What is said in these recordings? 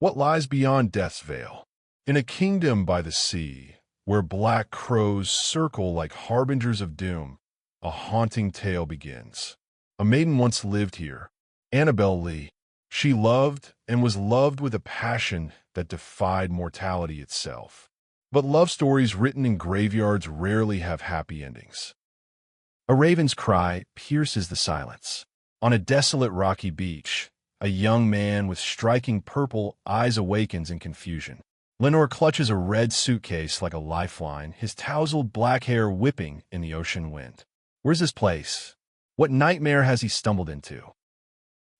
What lies beyond death's veil? In a kingdom by the sea, where black crows circle like harbingers of doom, a haunting tale begins. A maiden once lived here, Annabel Lee. She loved and was loved with a passion that defied mortality itself. But love stories written in graveyards rarely have happy endings. A raven's cry pierces the silence. On a desolate rocky beach, a young man with striking purple eyes awakens in confusion. Lenore clutches a red suitcase like a lifeline, his tousled black hair whipping in the ocean wind. Where's this place? What nightmare has he stumbled into?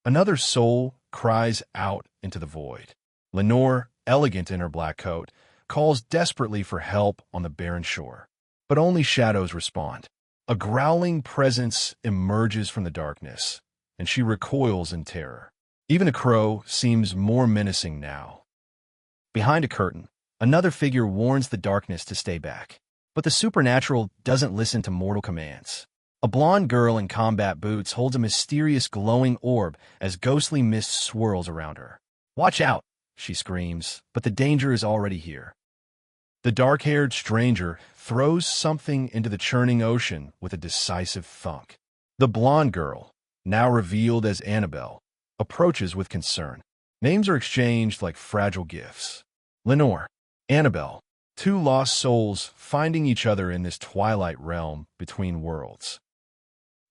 Another soul cries out into the void. Lenore, elegant in her black coat, calls desperately for help on the barren shore. But only shadows respond. A growling presence emerges from the darkness, and she recoils in terror. Even a crow seems more menacing now. Behind a curtain, another figure warns the darkness to stay back. But the supernatural doesn't listen to mortal commands. A blonde girl in combat boots holds a mysterious glowing orb as ghostly mist swirls around her. "Watch out!" she screams, but the danger is already here. The dark-haired stranger throws something into the churning ocean with a decisive thunk. The blonde girl, now revealed as Annabel, approaches with concern. Names are exchanged like fragile gifts. Lenore, Annabel, two lost souls finding each other in this twilight realm between worlds.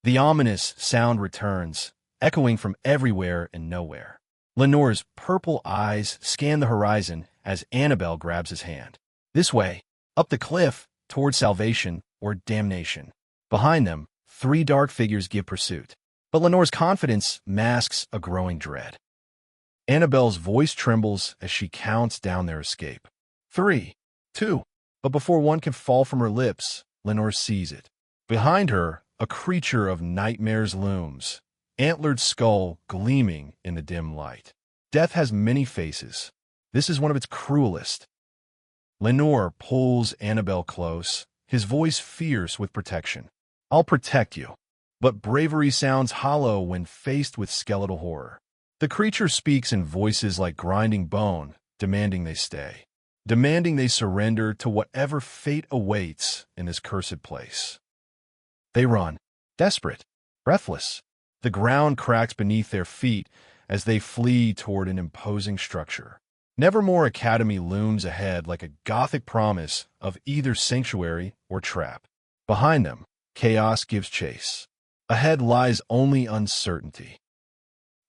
The ominous sound returns, echoing from everywhere and nowhere. Lenore's purple eyes scan the horizon as Annabel grabs his hand. This way, up the cliff, toward salvation or damnation. Behind them, three dark figures give pursuit. But Lenore's confidence masks a growing dread. Annabel's voice trembles as she counts down their escape. 3, 2. But before one can fall from her lips, Lenore sees it. Behind her, a creature of nightmares looms, antlered skull gleaming in the dim light. Death has many faces. This is one of its cruelest. Lenore pulls Annabel close, his voice fierce with protection. "I'll protect you." But bravery sounds hollow when faced with skeletal horror. The creature speaks in voices like grinding bone, demanding they stay, demanding they surrender to whatever fate awaits in this cursed place. They run, desperate, breathless. The ground cracks beneath their feet as they flee toward an imposing structure. Nevermore Academy looms ahead like a gothic promise of either sanctuary or trap. Behind them, chaos gives chase. Ahead lies only uncertainty.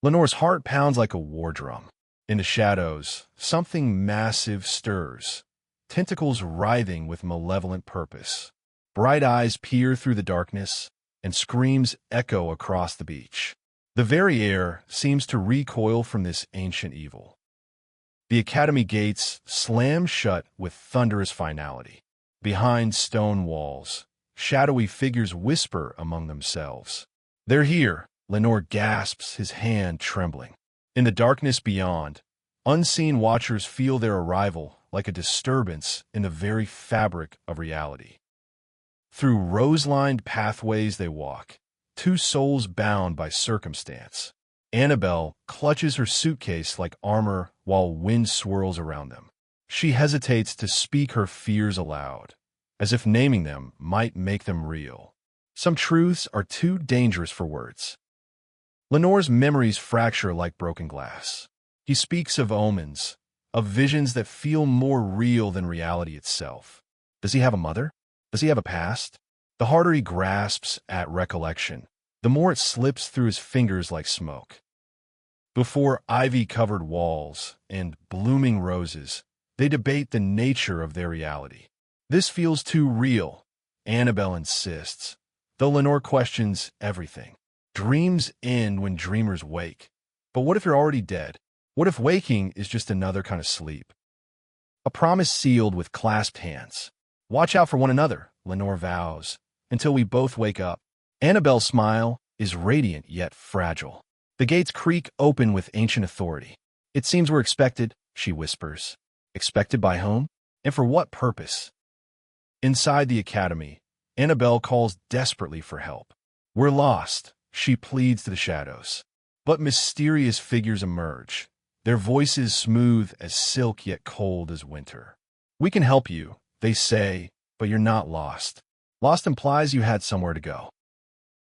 Lenore's heart pounds like a war drum. In the shadows, something massive stirs, tentacles writhing with malevolent purpose. Bright eyes peer through the darkness, and screams echo across the beach. The very air seems to recoil from this ancient evil. The academy gates slam shut with thunderous finality. Behind stone walls, shadowy figures whisper among themselves. "They're here," Lenore gasps, his hand trembling. In the darkness beyond, unseen watchers feel their arrival like a disturbance in the very fabric of reality. Through rose-lined pathways they walk, two souls bound by circumstance. Annabel clutches her suitcase like armor while wind swirls around them. She hesitates to speak her fears aloud, as if naming them might make them real. Some truths are too dangerous for words. Lenore's memories fracture like broken glass. He speaks of omens, of visions that feel more real than reality itself. Does he have a mother? Does he have a past? The harder he grasps at recollection, the more it slips through his fingers like smoke. Before ivy-covered walls and blooming roses, they debate the nature of their reality. This feels too real, Annabel insists, though Lenore questions everything. Dreams end when dreamers wake. But what if you're already dead? What if waking is just another kind of sleep? A promise sealed with clasped hands. "Watch out for one another," Lenore vows, "until we both wake up." Annabel's smile is radiant yet fragile. The gates creak open with ancient authority. "It seems we're expected," she whispers. Expected by whom? And for what purpose? Inside the academy, Annabel calls desperately for help. "We're lost," she pleads to the shadows. But mysterious figures emerge, their voices smooth as silk yet cold as winter. "We can help you," they say, "but you're not lost. Lost implies you had somewhere to go."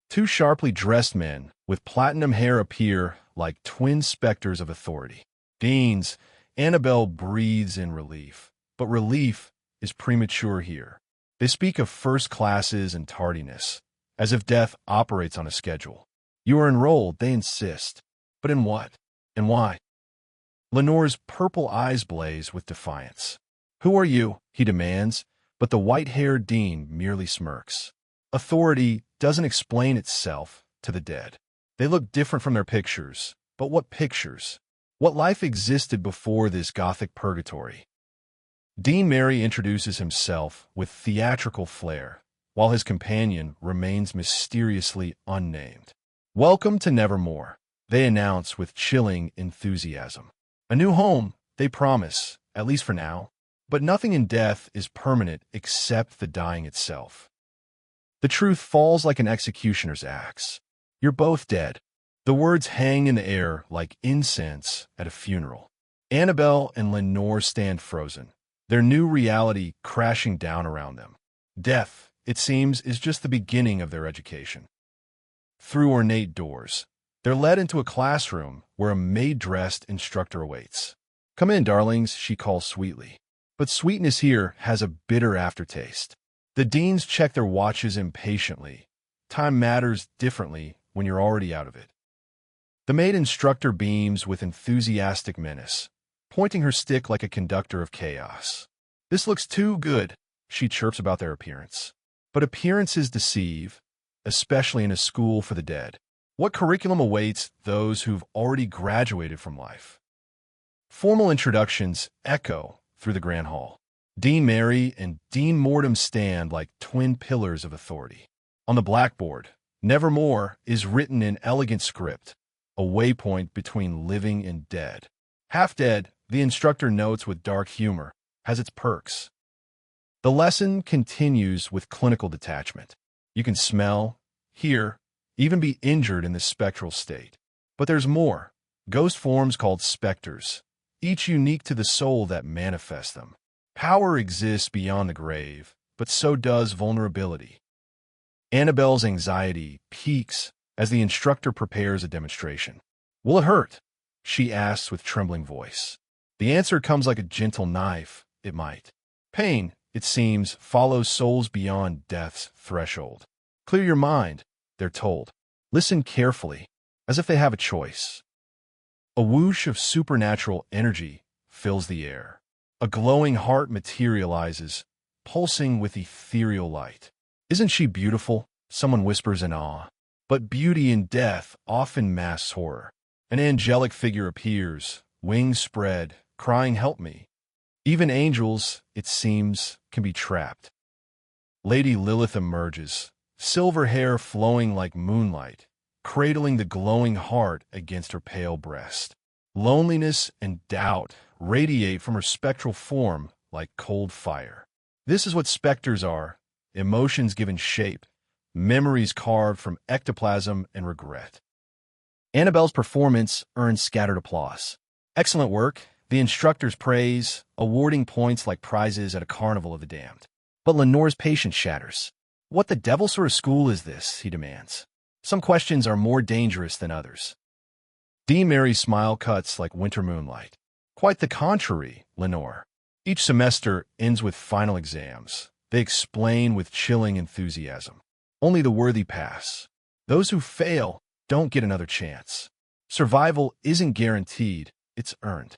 Two sharply dressed men with platinum hair appear like twin specters of authority. Deans, Annabel breathes in relief, but relief is premature here. They speak of first classes and tardiness, as if death operates on a schedule. "You are enrolled," they insist. "But in what? And why?" Lenore's purple eyes blaze with defiance. "Who are you?" he demands, but the white-haired dean merely smirks. Authority doesn't explain itself to the dead. They look different from their pictures, but what pictures? What life existed before this gothic purgatory? Dean Mary introduces himself with theatrical flair, while his companion remains mysteriously unnamed. "Welcome to Nevermore," they announce with chilling enthusiasm. A new home, they promise, at least for now. But nothing in death is permanent except the dying itself. The truth falls like an executioner's axe. You're both dead. The words hang in the air like incense at a funeral. Annabel and Lenore stand frozen, their new reality crashing down around them. Death, it seems, is just the beginning of their education. Through ornate doors, they're led into a classroom where a maid-dressed instructor awaits. "Come in, darlings," she calls sweetly. But sweetness here has a bitter aftertaste. The deans check their watches impatiently. Time matters differently when you're already out of it. The maid instructor beams with enthusiastic menace, pointing her stick like a conductor of chaos. "This looks too good," she chirps about their appearance. But appearances deceive, especially in a school for the dead. What curriculum awaits those who've already graduated from life? Formal introductions echo through the grand hall. Dean Mary and Dean Mortem stand like twin pillars of authority. On the blackboard, Nevermore is written in elegant script, a waypoint between living and dead. Half dead, the instructor notes with dark humor, has its perks. The lesson continues with clinical detachment. You can smell, hear, even be injured in this spectral state. But there's more. Ghost forms called specters, each unique to the soul that manifests them. Power exists beyond the grave, but so does vulnerability. Annabel's anxiety peaks as the instructor prepares a demonstration. "Will it hurt?" she asks with trembling voice. The answer comes like a gentle knife. It might. Pain, it seems, follows souls beyond death's threshold. "Clear your mind," they're told. Listen carefully, as if they have a choice. A whoosh of supernatural energy fills the air. A glowing heart materializes, pulsing with ethereal light. "Isn't she beautiful?" someone whispers in awe. But beauty in death often masks horror. An angelic figure appears, wings spread, crying, "Help me." Even angels, it seems, can be trapped. Lady Lilith emerges, silver hair flowing like moonlight, cradling the glowing heart against her pale breast. Loneliness and doubt radiate from her spectral form like cold fire. This is what specters are, emotions given shape, memories carved from ectoplasm and regret. Annabel's performance earns scattered applause. "Excellent work," the instructors praise, awarding points like prizes at a carnival of the damned. But Lenore's patience shatters. "What the devil sort of school is this?" he demands. Some questions are more dangerous than others. Dean Mary's smile cuts like winter moonlight. "Quite the contrary, Lenore. Each semester ends with final exams. They explain with chilling enthusiasm. Only the worthy pass. Those who fail don't get another chance. Survival isn't guaranteed, it's earned."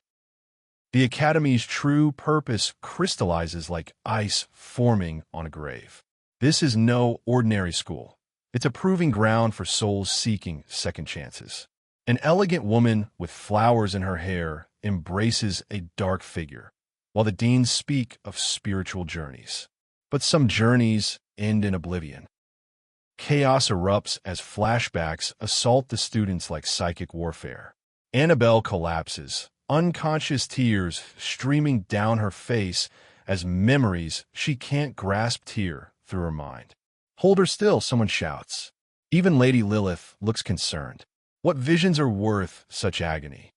The Academy's true purpose crystallizes like ice forming on a grave. This is no ordinary school. It's a proving ground for souls seeking second chances. An elegant woman with flowers in her hair embraces a dark figure, while the deans speak of spiritual journeys. But some journeys end in oblivion. Chaos erupts as flashbacks assault the students like psychic warfare. Annabel collapses, unconscious tears streaming down her face as memories she can't grasp tear through her mind. "Hold her still," someone shouts. Even Lady Lilith looks concerned. What visions are worth such agony?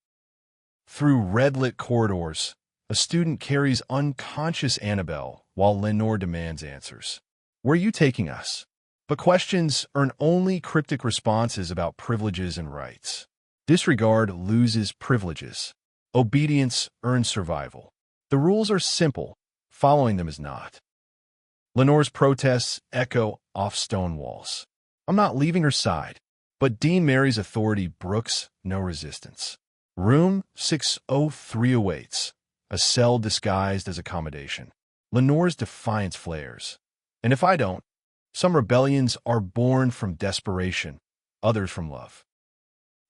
Through red-lit corridors, a student carries unconscious Annabel while Lenore demands answers. Where are you taking us? But questions earn only cryptic responses about privileges and rights. Disregard loses privileges. Obedience earns survival. The rules are simple. Following them is not. Lenore's protests echo off stone walls. I'm not leaving her side. But Dean Mary's authority brooks no resistance. Room 603 awaits, a cell disguised as accommodation. Lenore's defiance flares. And if I don't, some rebellions are born from desperation, others from love.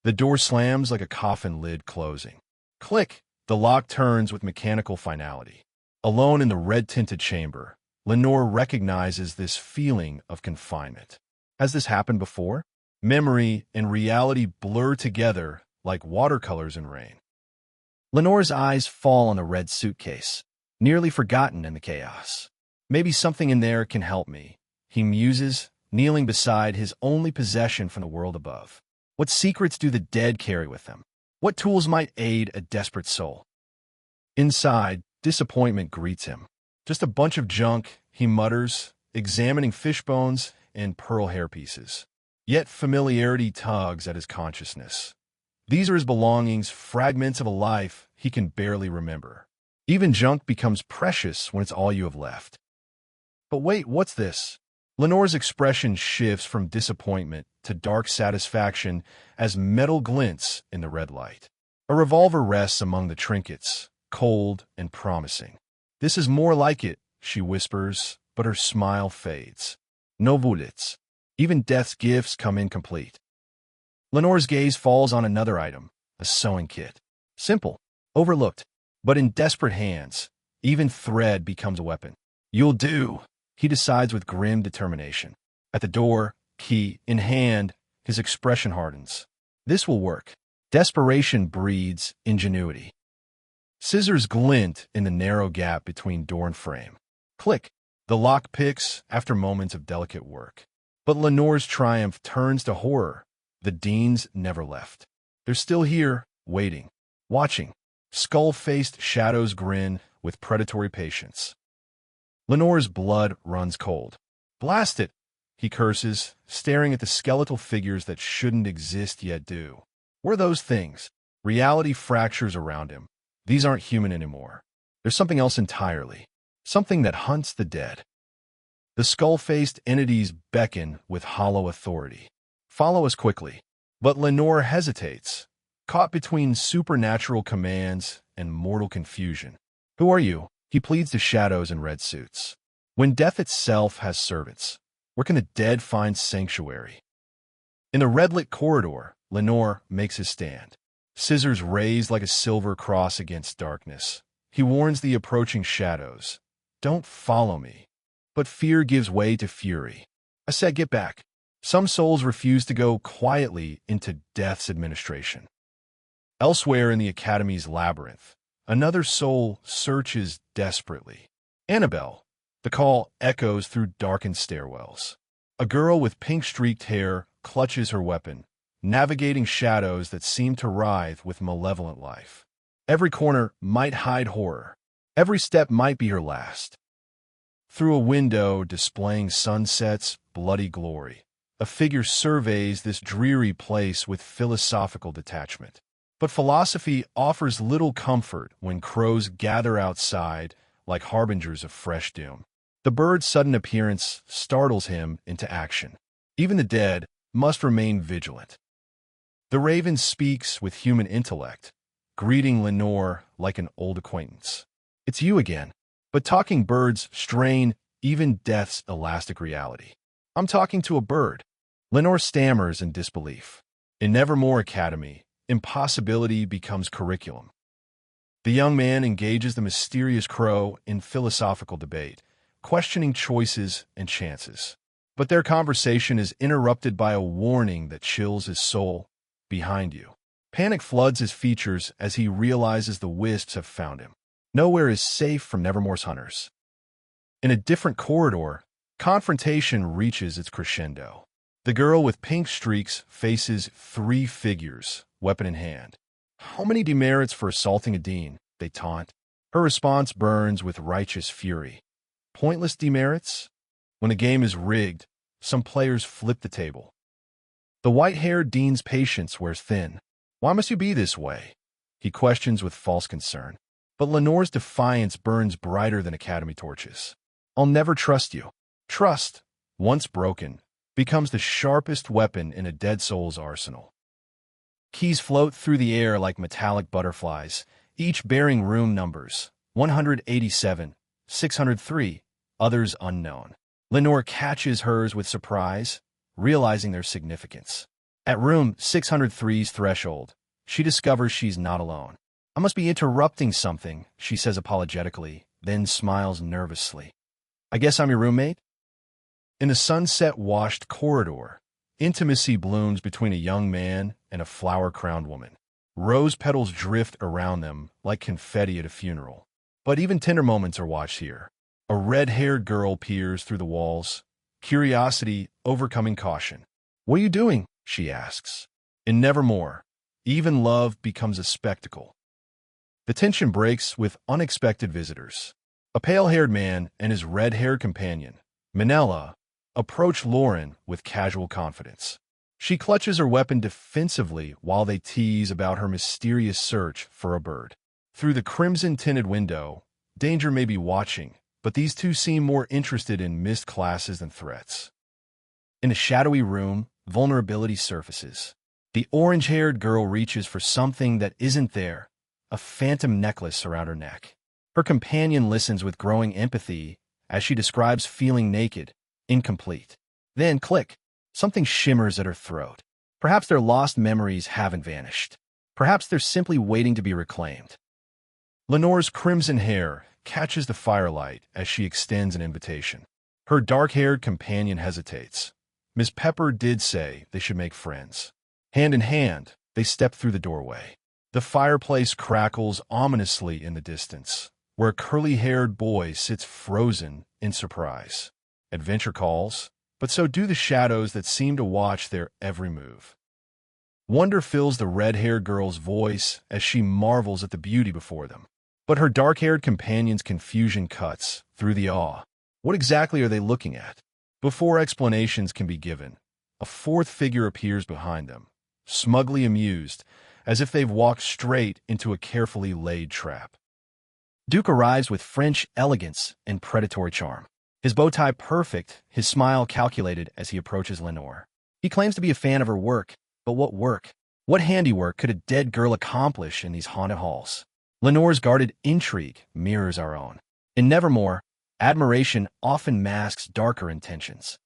The door slams like a coffin lid closing. Click! The lock turns with mechanical finality. Alone in the red-tinted chamber, Lenore recognizes this feeling of confinement. Has this happened before? Memory and reality blur together like watercolors in rain. Lenore's eyes fall on the red suitcase, nearly forgotten in the chaos. Maybe something in there can help me, he muses, kneeling beside his only possession from the world above. What secrets do the dead carry with them? What tools might aid a desperate soul? Inside, disappointment greets him. Just a bunch of junk, he mutters, examining fish bones and pearl hairpieces. Yet familiarity tugs at his consciousness. These are his belongings, fragments of a life he can barely remember. Even junk becomes precious when it's all you have left. But wait, what's this? Lenore's expression shifts from disappointment to dark satisfaction as metal glints in the red light. A revolver rests among the trinkets, cold and promising. This is more like it, she whispers, but her smile fades. No bullets. Even death's gifts come incomplete. Lenore's gaze falls on another item, a sewing kit. Simple, overlooked, but in desperate hands, even thread becomes a weapon. You'll do, he decides with grim determination. At the door, key in hand, his expression hardens. This will work. Desperation breeds ingenuity. Scissors glint in the narrow gap between door and frame. Click. The lock picks after moments of delicate work. But Lenore's triumph turns to horror. The Deans never left. They're still here, waiting, watching. Skull-faced shadows grin with predatory patience. Lenore's blood runs cold. Blast it, he curses, staring at the skeletal figures that shouldn't exist yet do. What are those things? Reality fractures around him. These aren't human anymore. There's something else entirely. Something that hunts the dead. The skull-faced entities beckon with hollow authority. Follow us quickly. But Lenore hesitates, caught between supernatural commands and mortal confusion. Who are you? He pleads to shadows in red suits. When death itself has servants, where can the dead find sanctuary? In the red-lit corridor, Lenore makes his stand. Scissors raised like a silver cross against darkness. He warns the approaching shadows. Don't follow me. But fear gives way to fury. I said get back. Some souls refuse to go quietly into death's administration. Elsewhere in the Academy's labyrinth, another soul searches desperately. Annabel. The call echoes through darkened stairwells. A girl with pink-streaked hair clutches her weapon, navigating shadows that seem to writhe with malevolent life. Every corner might hide horror. Every step might be her last. Through a window displaying sunset's bloody glory, a figure surveys this dreary place with philosophical detachment. But philosophy offers little comfort when crows gather outside like harbingers of fresh doom. The bird's sudden appearance startles him into action. Even the dead must remain vigilant. The raven speaks with human intellect, greeting Lenore like an old acquaintance. It's you again. But talking birds strain even death's elastic reality. I'm talking to a bird. Lenore stammers in disbelief. In Nevermore Academy, impossibility becomes curriculum. The young man engages the mysterious crow in philosophical debate, questioning choices and chances. But their conversation is interrupted by a warning that chills his soul. Behind you. Panic floods his features as he realizes the wisps have found him. Nowhere is safe from Nevermore's hunters. In a different corridor, confrontation reaches its crescendo. The girl with pink streaks faces three figures, weapon in hand. How many demerits for assaulting a dean? They taunt. Her response burns with righteous fury. Pointless demerits? When a game is rigged, some players flip the table. The white-haired dean's patience wears thin. Why must you be this way? He questions with false concern. But Lenore's defiance burns brighter than academy torches. I'll never trust you. Trust, once broken, becomes the sharpest weapon in a dead soul's arsenal. Keys float through the air like metallic butterflies, each bearing room numbers, 187, 603, others unknown. Lenore catches hers with surprise, realizing their significance. At room 603's threshold, she discovers she's not alone. I must be interrupting something, she says apologetically, then smiles nervously. I guess I'm your roommate? In a sunset-washed corridor, intimacy blooms between a young man and a flower-crowned woman. Rose petals drift around them like confetti at a funeral. But even tender moments are watched here. A red-haired girl peers through the walls, curiosity overcoming caution. What are you doing? She asks. In Nevermore, even love becomes a spectacle. The tension breaks with unexpected visitors. A pale-haired man and his red-haired companion, Manhwa, approach Lauren with casual confidence. She clutches her weapon defensively while they tease about her mysterious search for a bird. Through the crimson-tinted window, danger may be watching, but these two seem more interested in missed classes than threats. In a shadowy room, vulnerability surfaces. The orange-haired girl reaches for something that isn't there, a phantom necklace around her neck. Her companion listens with growing empathy as she describes feeling naked, incomplete. Then, click, something shimmers at her throat. Perhaps their lost memories haven't vanished. Perhaps they're simply waiting to be reclaimed. Lenore's crimson hair catches the firelight as she extends an invitation. Her dark-haired companion hesitates. Miss Pepper did say they should make friends. Hand in hand, they step through the doorway. The fireplace crackles ominously in the distance, where a curly-haired boy sits frozen in surprise. Adventure calls, but so do the shadows that seem to watch their every move. Wonder fills the red-haired girl's voice as she marvels at the beauty before them. But her dark-haired companion's confusion cuts through the awe. What exactly are they looking at? Before explanations can be given, a fourth figure appears behind them, smugly amused, as if they've walked straight into a carefully laid trap. Duke arrives with French elegance and predatory charm. His bow tie perfect, his smile calculated as he approaches Lenore. He claims to be a fan of her work, but what work? What handiwork could a dead girl accomplish in these haunted halls? Lenore's guarded intrigue mirrors our own. In Nevermore, admiration often masks darker intentions.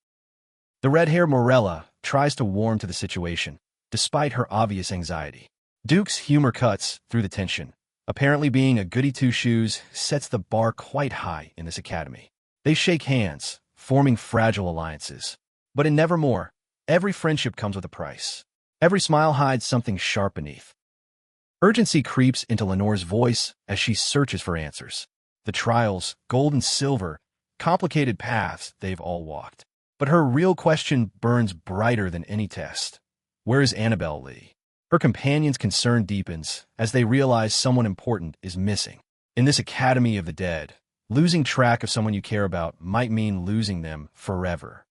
The red-haired Morella tries to warm to the situation, despite her obvious anxiety. Duke's humor cuts through the tension. Apparently being a goody-two-shoes sets the bar quite high in this academy. They shake hands, forming fragile alliances. But in Nevermore, every friendship comes with a price. Every smile hides something sharp beneath. Urgency creeps into Lenore's voice as she searches for answers. The trials, gold and silver, complicated paths they've all walked. But her real question burns brighter than any test. Where is Annabel Lee? Her companion's concern deepens as they realize someone important is missing. In this academy of the dead, losing track of someone you care about might mean losing them forever.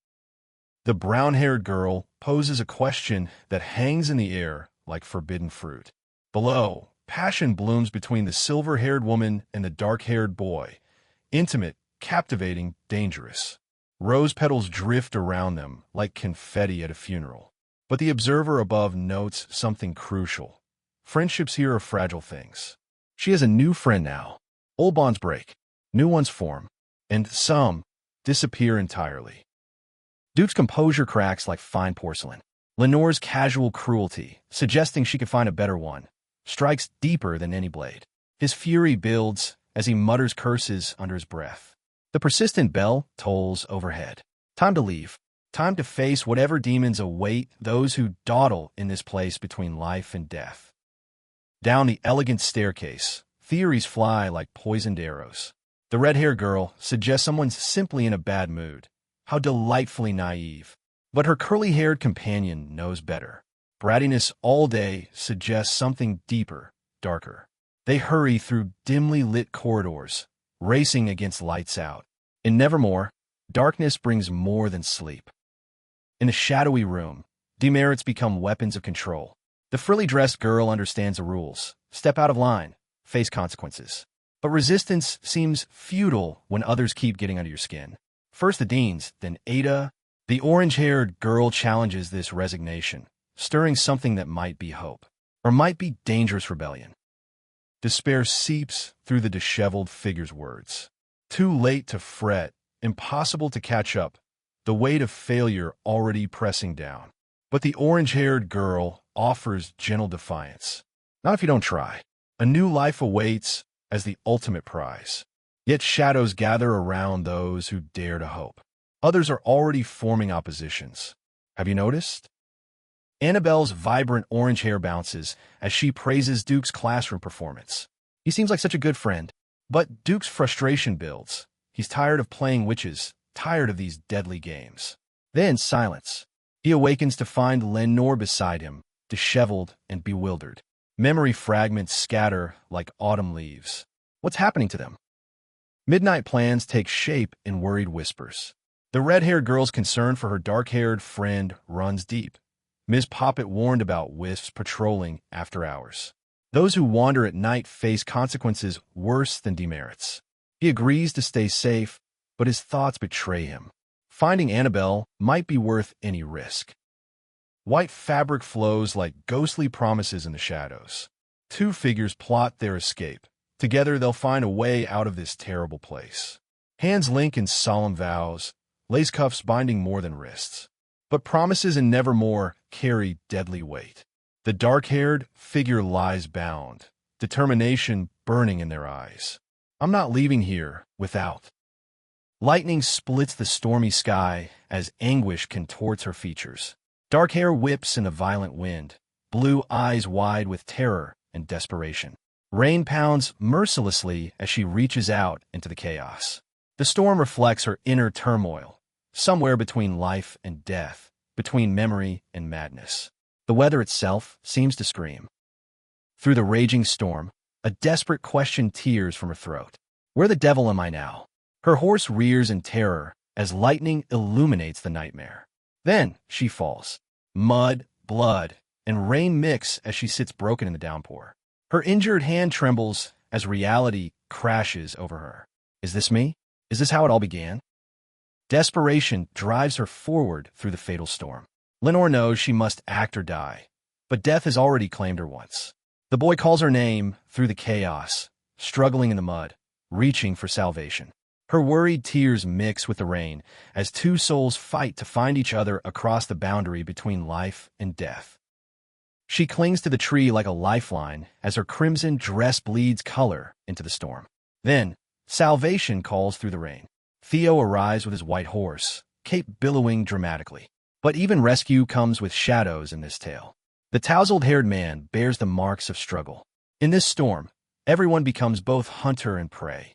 The brown-haired girl poses a question that hangs in the air like forbidden fruit. Below, passion blooms between the silver-haired woman and the dark-haired boy. Intimate, captivating, dangerous. Rose petals drift around them like confetti at a funeral. But the observer above notes something crucial. Friendships here are fragile things. She has a new friend now. Old bonds break. New ones form. And some disappear entirely. Duke's composure cracks like fine porcelain. Lenore's casual cruelty, suggesting she could find a better one, strikes deeper than any blade. His fury builds as he mutters curses under his breath. The persistent bell tolls overhead. Time to leave. Time to face whatever demons await those who dawdle in this place between life and death. Down the elegant staircase, theories fly like poisoned arrows. The red-haired girl suggests someone's simply in a bad mood. How delightfully naive. But her curly-haired companion knows better. Brattiness all day suggests something deeper, darker. They hurry through dimly lit corridors, racing against lights out. In Nevermore, darkness brings more than sleep. In a shadowy room, demerits become weapons of control. The frilly dressed girl understands the rules. Step out of line, face consequences. But resistance seems futile when others keep getting under your skin. First the Deans, then Ada. The orange-haired girl challenges this resignation, stirring something that might be hope, or might be dangerous rebellion. Despair seeps through the disheveled figure's words. Too late to fret, impossible to catch up, the weight of failure already pressing down. But the orange-haired girl offers gentle defiance. Not if you don't try. A new life awaits as the ultimate prize. Yet shadows gather around those who dare to hope. Others are already forming oppositions. Have you noticed? Annabelle's vibrant orange hair bounces as she praises Duke's classroom performance. He seems like such a good friend. But Duke's frustration builds. He's tired of playing witches, tired of these deadly games. Then silence. He awakens to find Lenore beside him, disheveled and bewildered. Memory fragments scatter like autumn leaves. What's happening to them? Midnight plans take shape in worried whispers. The red-haired girl's concern for her dark-haired friend runs deep. Ms. Poppet warned about wisps patrolling after hours. Those who wander at night face consequences worse than demerits. He agrees to stay safe, but his thoughts betray him. Finding Annabel might be worth any risk. White fabric flows like ghostly promises in the shadows. Two figures plot their escape. Together they'll find a way out of this terrible place. Hands link in solemn vows, lace cuffs binding more than wrists. But promises in Nevermore carry deadly weight. The dark-haired figure lies bound, determination burning in their eyes. I'm not leaving here without. Lightning splits the stormy sky as anguish contorts her features. Dark hair whips in a violent wind, blue eyes wide with terror and desperation. Rain pounds mercilessly as she reaches out into the chaos. The storm reflects her inner turmoil, somewhere between life and death, between memory and madness. The weather itself seems to scream. Through the raging storm, a desperate question tears from her throat. Where the devil am I now? Her horse rears in terror as lightning illuminates the nightmare. Then she falls. Mud, blood, and rain mix as she sits broken in the downpour. Her injured hand trembles as reality crashes over her. Is this me? Is this how it all began? Desperation drives her forward through the fatal storm. Lenore knows she must act or die, but death has already claimed her once. The boy calls her name through the chaos, struggling in the mud, reaching for salvation. Her worried tears mix with the rain as two souls fight to find each other across the boundary between life and death. She clings to the tree like a lifeline as her crimson dress bleeds color into the storm. Then, salvation calls through the rain. Theo arrives with his white horse, cape billowing dramatically. But even rescue comes with shadows in this tale. The tousled-haired man bears the marks of struggle. In this storm, everyone becomes both hunter and prey.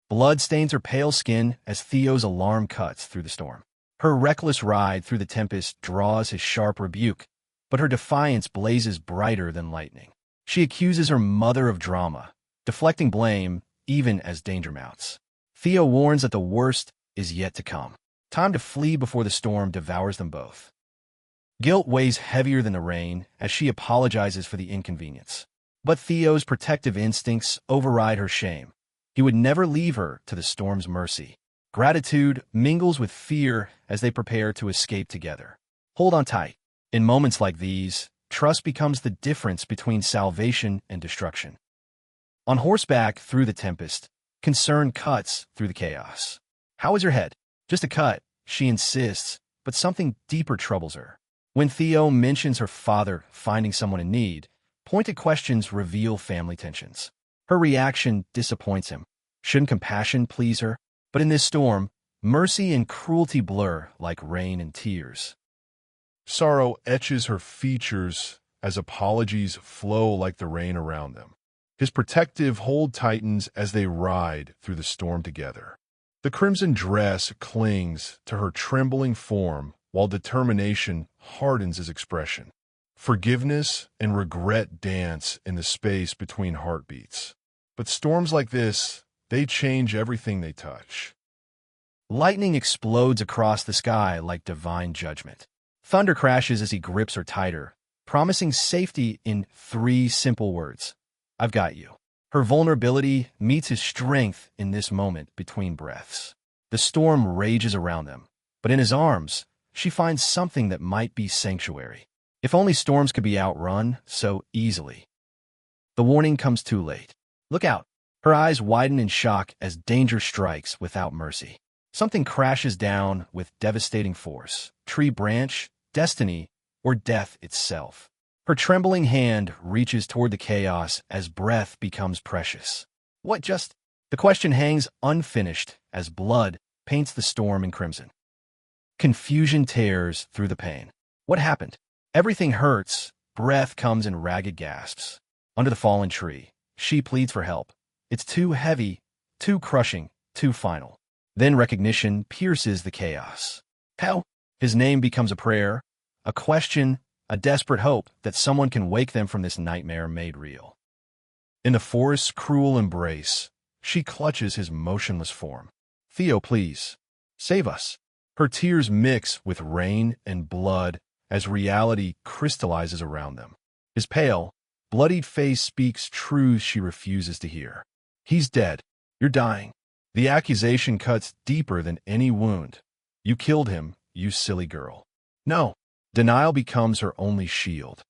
Blood stains her pale skin as Theo's alarm cuts through the storm. Her reckless ride through the tempest draws his sharp rebuke, but her defiance blazes brighter than lightning. She accuses her mother of drama, deflecting blame even as danger mounts. Theo warns that the worst is yet to come. Time to flee before the storm devours them both. Guilt weighs heavier than the rain as she apologizes for the inconvenience. But Theo's protective instincts override her shame. He would never leave her to the storm's mercy. Gratitude mingles with fear as they prepare to escape together. Hold on tight. In moments like these, trust becomes the difference between salvation and destruction. On horseback through the tempest, concern cuts through the chaos. How is your head? Just a cut, she insists, but something deeper troubles her. When Theo mentions her father finding someone in need, pointed questions reveal family tensions. Her reaction disappoints him. Shouldn't compassion please her? But in this storm, mercy and cruelty blur like rain and tears. Sorrow etches her features as apologies flow like the rain around them. His protective hold tightens as they ride through the storm together. The crimson dress clings to her trembling form while determination hardens his expression. Forgiveness and regret dance in the space between heartbeats. But storms like this, they change everything they touch. Lightning explodes across the sky like divine judgment. Thunder crashes as he grips her tighter, promising safety in 3 simple words. I've got you. Her vulnerability meets his strength in this moment between breaths. The storm rages around them, but in his arms, she finds something that might be sanctuary. If only storms could be outrun so easily. The warning comes too late. Look out. Her eyes widen in shock as danger strikes without mercy. Something crashes down with devastating force. Tree branch, destiny, or death itself. Her trembling hand reaches toward the chaos as breath becomes precious. What just? The question hangs unfinished as blood paints the storm in crimson. Confusion tears through the pain. What happened? Everything hurts. Breath comes in ragged gasps. Under the fallen tree, she pleads for help. It's too heavy, too crushing, too final. Then recognition pierces the chaos. How? His name becomes a prayer, a question, a desperate hope that someone can wake them from this nightmare made real. In the forest's cruel embrace, she clutches his motionless form. Theo, please, save us. Her tears mix with rain and blood as reality crystallizes around them. His pale, bloodied face speaks truths she refuses to hear. He's dead. You're dying. The accusation cuts deeper than any wound. You killed him, you silly girl. No. Denial becomes her only shield.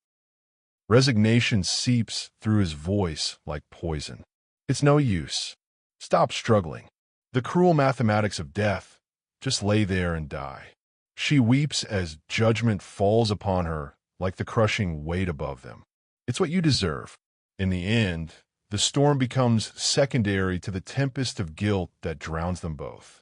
Resignation seeps through his voice like poison. It's no use. Stop struggling. The cruel mathematics of death. Just lay there and die. She weeps as judgment falls upon her like the crushing weight above them. It's what you deserve. In the end, the storm becomes secondary to the tempest of guilt that drowns them both.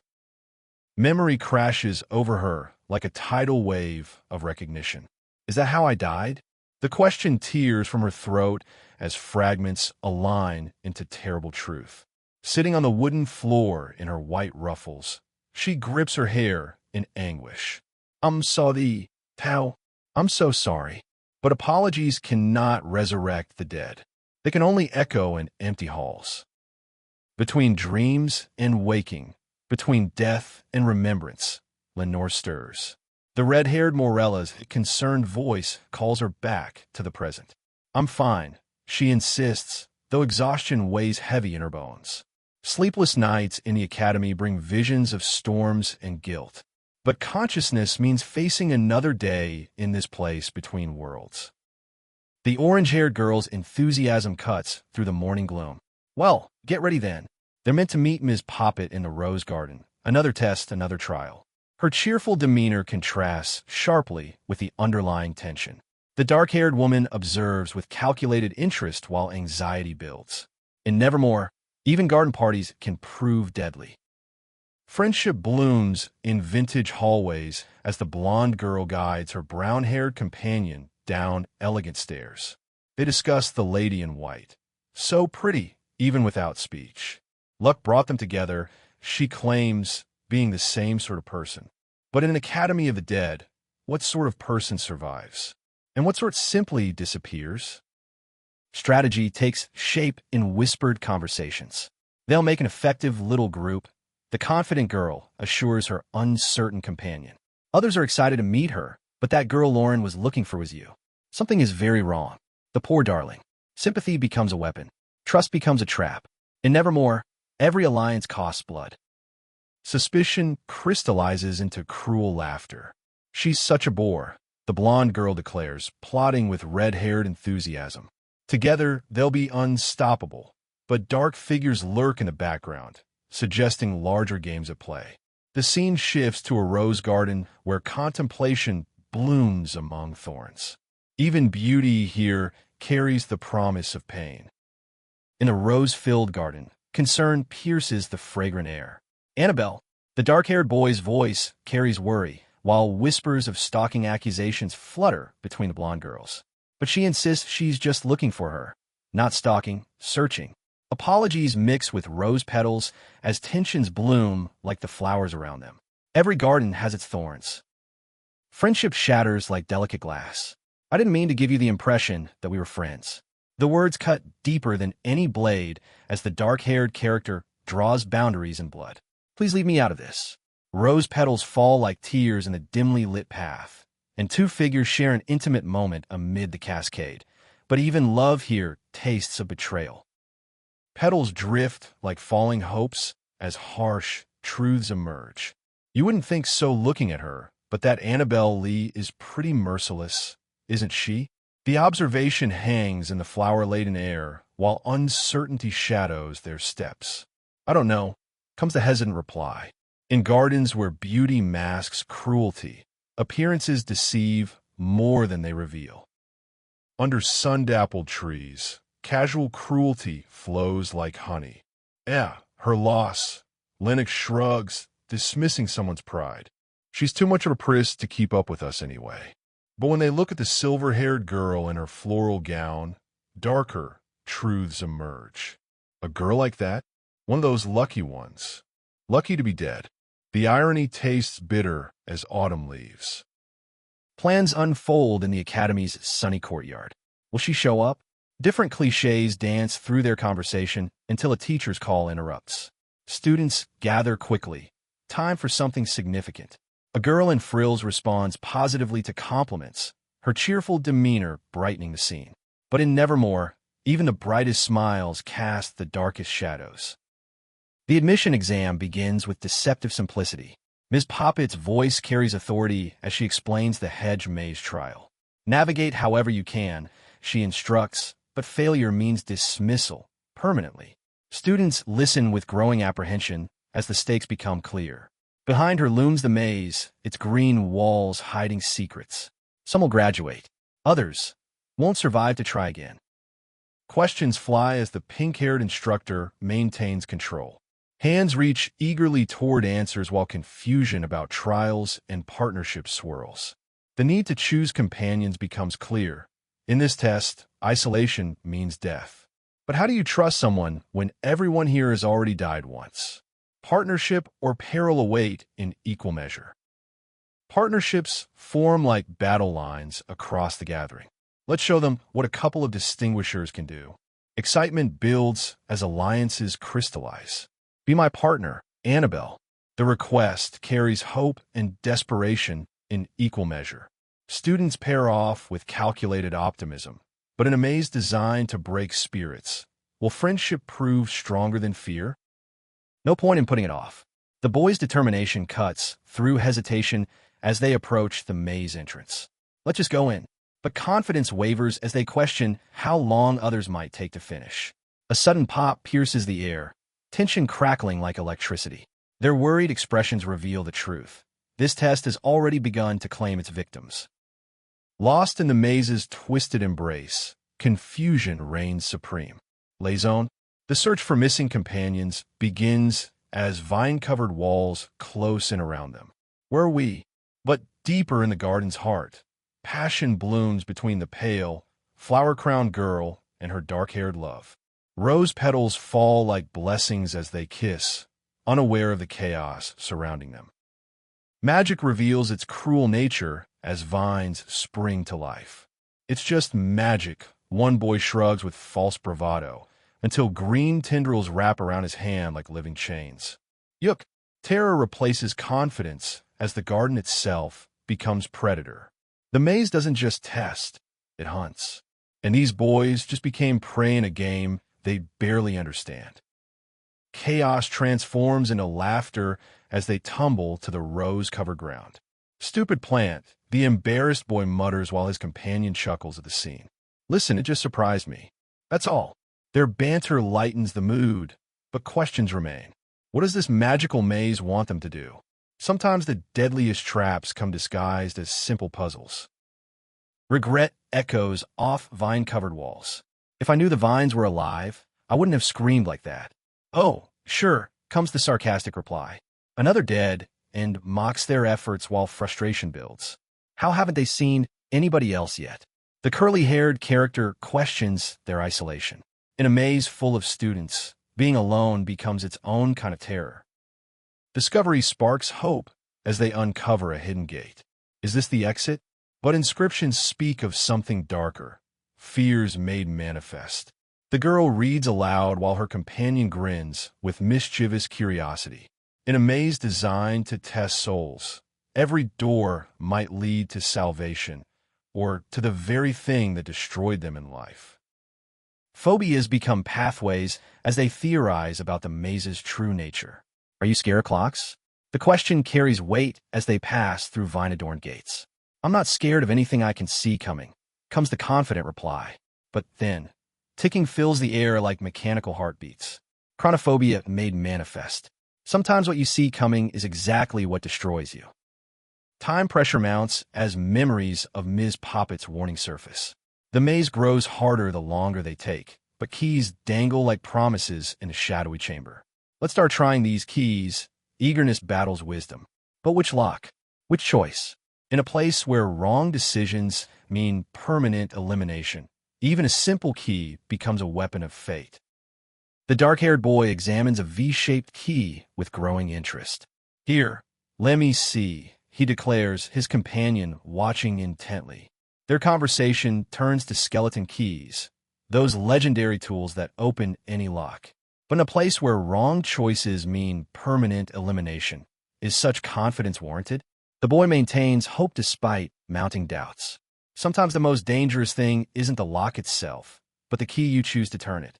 Memory crashes over her like a tidal wave of recognition. Is that how I died? The question tears from her throat as fragments align into terrible truth. Sitting on the wooden floor in her white ruffles, she grips her hair in anguish. I'm sorry, Tao. I'm so sorry. But apologies cannot resurrect the dead. They can only echo in empty halls. Between dreams and waking, between death and remembrance, Lenore stirs. The red-haired Morella's concerned voice calls her back to the present. I'm fine, she insists, though exhaustion weighs heavy in her bones. Sleepless nights in the academy bring visions of storms and guilt. But consciousness means facing another day in this place between worlds. The orange-haired girl's enthusiasm cuts through the morning gloom. Well, get ready then. They're meant to meet Ms. Poppet in the rose garden. Another test, another trial. Her cheerful demeanor contrasts sharply with the underlying tension. The dark-haired woman observes with calculated interest while anxiety builds. In Nevermore, even garden parties can prove deadly. Friendship blooms in vintage hallways as the blonde girl guides her brown-haired companion down elegant stairs. They discuss the lady in white. So pretty, even without speech. Luck brought them together, she claims, being the same sort of person. But in an academy of the dead, what sort of person survives? And what sort simply disappears? Strategy takes shape in whispered conversations. They'll make an effective little group. The confident girl assures her uncertain companion. Others are excited to meet her, but that girl Lauren was looking for was you. Something is very wrong. The poor darling. Sympathy becomes a weapon. Trust becomes a trap. In Nevermore, every alliance costs blood. Suspicion crystallizes into cruel laughter. She's such a bore, the blonde girl declares, plotting with red-haired enthusiasm. Together, they'll be unstoppable, but dark figures lurk in the background, suggesting larger games at play. The scene shifts to a rose garden where contemplation blooms among thorns. Even beauty here carries the promise of pain. In a rose-filled garden, concern pierces the fragrant air. Annabel, the dark-haired boy's voice, carries worry, while whispers of stalking accusations flutter between the blonde girls. But she insists she's just looking for her, not stalking, searching. Apologies mix with rose petals as tensions bloom like the flowers around them. Every garden has its thorns. Friendship shatters like delicate glass. I didn't mean to give you the impression that we were friends. The words cut deeper than any blade as the dark-haired character draws boundaries in blood. Please leave me out of this. Rose petals fall like tears in the dimly lit path, and two figures share an intimate moment amid the cascade. But even love here tastes of betrayal. Petals drift like falling hopes as harsh truths emerge. You wouldn't think so looking at her, but that Annabel Lee is pretty merciless, isn't she? The observation hangs in the flower-laden air, while uncertainty shadows their steps. I don't know, comes the hesitant reply. In gardens where beauty masks cruelty, appearances deceive more than they reveal. Under sun-dappled trees, casual cruelty flows like honey. Yeah, her loss. Lennox shrugs, dismissing someone's pride. She's too much of a priss to keep up with us anyway. But when they look at the silver-haired girl in her floral gown, darker truths emerge. A girl like that? One of those lucky ones. Lucky to be dead. The irony tastes bitter as autumn leaves. Plans unfold in the Academy's sunny courtyard. Will she show up? Different cliches dance through their conversation until a teacher's call interrupts. Students gather quickly. Time for something significant. A girl in frills responds positively to compliments, her cheerful demeanor brightening the scene. But in Nevermore, even the brightest smiles cast the darkest shadows. The admission exam begins with deceptive simplicity. Ms. Poppet's voice carries authority as she explains the hedge maze trial. Navigate however you can, she instructs, but failure means dismissal, permanently. Students listen with growing apprehension as the stakes become clear. Behind her looms the maze, its green walls hiding secrets. Some will graduate. Others won't survive to try again. Questions fly as the pink-haired instructor maintains control. Hands reach eagerly toward answers while confusion about trials and partnerships swirls. The need to choose companions becomes clear. In this test, isolation means death. But how do you trust someone when everyone here has already died once? Partnership or peril await in equal measure. Partnerships form like battle lines across the gathering. Let's show them what a couple of distinguishers can do. Excitement builds as alliances crystallize. Be my partner, Annabel. The request carries hope and desperation in equal measure. Students pair off with calculated optimism, but in a maze designed to break spirits. Will friendship prove stronger than fear? No point in putting it off. The boys' determination cuts through hesitation as they approach the maze entrance. Let's just go in. But confidence wavers as they question how long others might take to finish. A sudden pop pierces the air, tension crackling like electricity. Their worried expressions reveal the truth. This test has already begun to claim its victims. Lost in the maze's twisted embrace, confusion reigns supreme. Lazone, the search for missing companions begins as vine-covered walls close in around them. Where are we? But deeper in the garden's heart, passion blooms between the pale, flower-crowned girl and her dark-haired love. Rose petals fall like blessings as they kiss, unaware of the chaos surrounding them. Magic reveals its cruel nature as vines spring to life. It's just magic, one boy shrugs with false bravado, until green tendrils wrap around his hand like living chains. Yuck! Terror replaces confidence as the garden itself becomes predator. The maze doesn't just test, it hunts. And these boys just became prey in a game they barely understand. Chaos transforms into laughter as they tumble to the rose-covered ground. Stupid plant, the embarrassed boy mutters while his companion chuckles at the scene. Listen, it just surprised me. That's all. Their banter lightens the mood, but questions remain. What does this magical maze want them to do? Sometimes the deadliest traps come disguised as simple puzzles. Regret echoes off vine-covered walls. If I knew the vines were alive, I wouldn't have screamed like that. Oh, sure, comes the sarcastic reply. Another dead, and mocks their efforts while frustration builds. How haven't they seen anybody else yet? The curly-haired character questions their isolation. In a maze full of students, being alone becomes its own kind of terror. Discovery sparks hope as they uncover a hidden gate. Is this the exit? But inscriptions speak of something darker, fears made manifest. The girl reads aloud while her companion grins with mischievous curiosity. In a maze designed to test souls, every door might lead to salvation, or to the very thing that destroyed them in life. Phobias become pathways as they theorize about the maze's true nature. Are you scared of clocks? The question carries weight as they pass through vine-adorned gates. I'm not scared of anything I can see coming, comes the confident reply. But then, ticking fills the air like mechanical heartbeats. Chronophobia made manifest. Sometimes what you see coming is exactly what destroys you. Time pressure mounts as memories of Ms. Poppet's warning surface. The maze grows harder the longer they take, but keys dangle like promises in a shadowy chamber. Let's start trying these keys. Eagerness battles wisdom. But which lock? Which choice? In a place where wrong decisions mean permanent elimination, even a simple key becomes a weapon of fate. The dark-haired boy examines a V-shaped key with growing interest. Here, let me see, he declares, his companion watching intently. Their conversation turns to skeleton keys, those legendary tools that open any lock. But in a place where wrong choices mean permanent elimination, is such confidence warranted? The boy maintains hope despite mounting doubts. Sometimes the most dangerous thing isn't the lock itself, but the key you choose to turn it.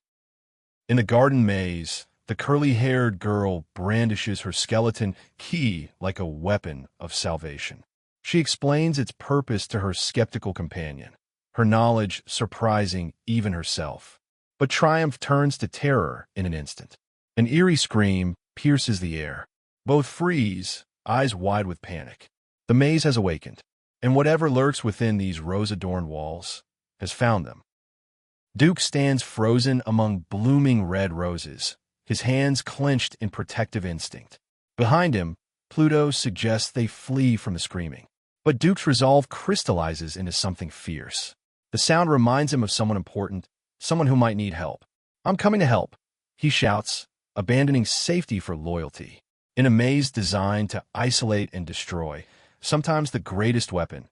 In the garden maze, the curly-haired girl brandishes her skeleton key like a weapon of salvation. She explains its purpose to her skeptical companion, her knowledge surprising even herself. But triumph turns to terror in an instant. An eerie scream pierces the air. Both freeze, eyes wide with panic. The maze has awakened, and whatever lurks within these rose-adorned walls has found them. Duke stands frozen among blooming red roses, his hands clenched in protective instinct. Behind him, Pluto suggests they flee from the screaming. But Duke's resolve crystallizes into something fierce. The sound reminds him of someone important, someone who might need help. I'm coming to help, he shouts, abandoning safety for loyalty. In a maze designed to isolate and destroy, sometimes the greatest weapon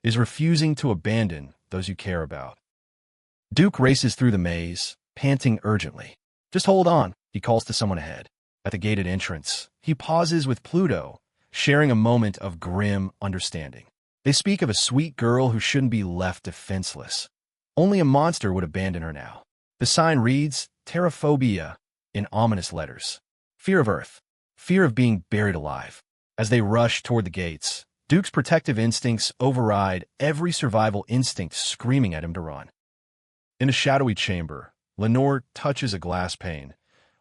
is refusing to abandon those you care about. Duke races through the maze, panting urgently. Just hold on, he calls to someone ahead. At the gated entrance, he pauses with Pluto, sharing a moment of grim understanding. They speak of a sweet girl who shouldn't be left defenseless. Only a monster would abandon her now. The sign reads, Terraphobia, in ominous letters. Fear of Earth. Fear of being buried alive. As they rush toward the gates, Duke's protective instincts override every survival instinct screaming at him to run. In a shadowy chamber, Lenore touches a glass pane,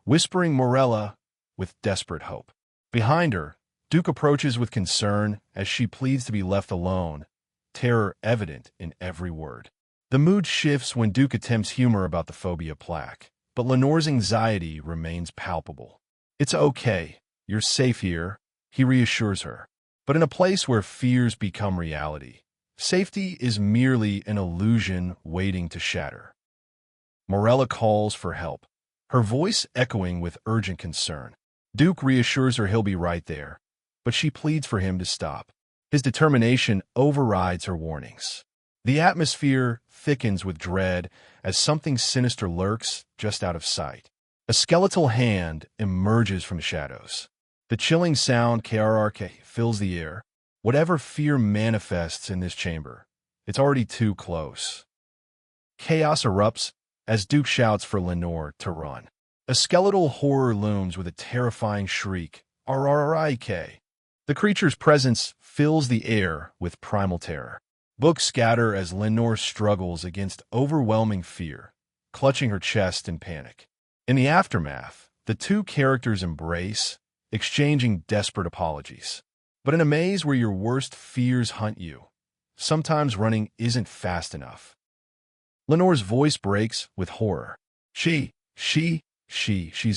whispering Morella with desperate hope. Behind her, Duke approaches with concern as she pleads to be left alone, terror evident in every word. The mood shifts when Duke attempts humor about the phobia plaque, but Lenore's anxiety remains palpable. It's okay, you're safe here, he reassures her. But in a place where fears become reality, safety is merely an illusion waiting to shatter. Morella calls for help, her voice echoing with urgent concern. Duke reassures her he'll be right there, but she pleads for him to stop. His determination overrides her warnings. The atmosphere thickens with dread as something sinister lurks just out of sight. A skeletal hand emerges from the shadows. The chilling sound KRRK fills the air. Whatever fear manifests in this chamber, it's already too close. Chaos erupts as Duke shouts for Lenore to run. A skeletal horror looms with a terrifying shriek, RRIK. The creature's presence fills the air with primal terror. Books scatter as Lenore struggles against overwhelming fear, clutching her chest in panic. In the aftermath, the two characters embrace, exchanging desperate apologies. But in a maze where your worst fears hunt you, sometimes running isn't fast enough. Lenore's voice breaks with horror. She's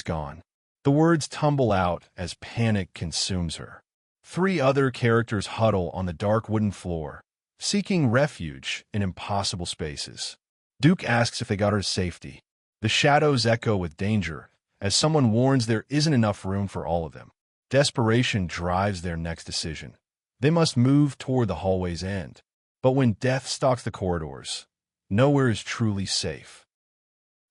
gone. The words tumble out as panic consumes her. Three other characters huddle on the dark wooden floor, seeking refuge in impossible spaces. Duke asks if they got her to safety. The shadows echo with danger as someone warns there isn't enough room for all of them. Desperation drives their next decision. They must move toward the hallway's end. But when death stalks the corridors, nowhere is truly safe.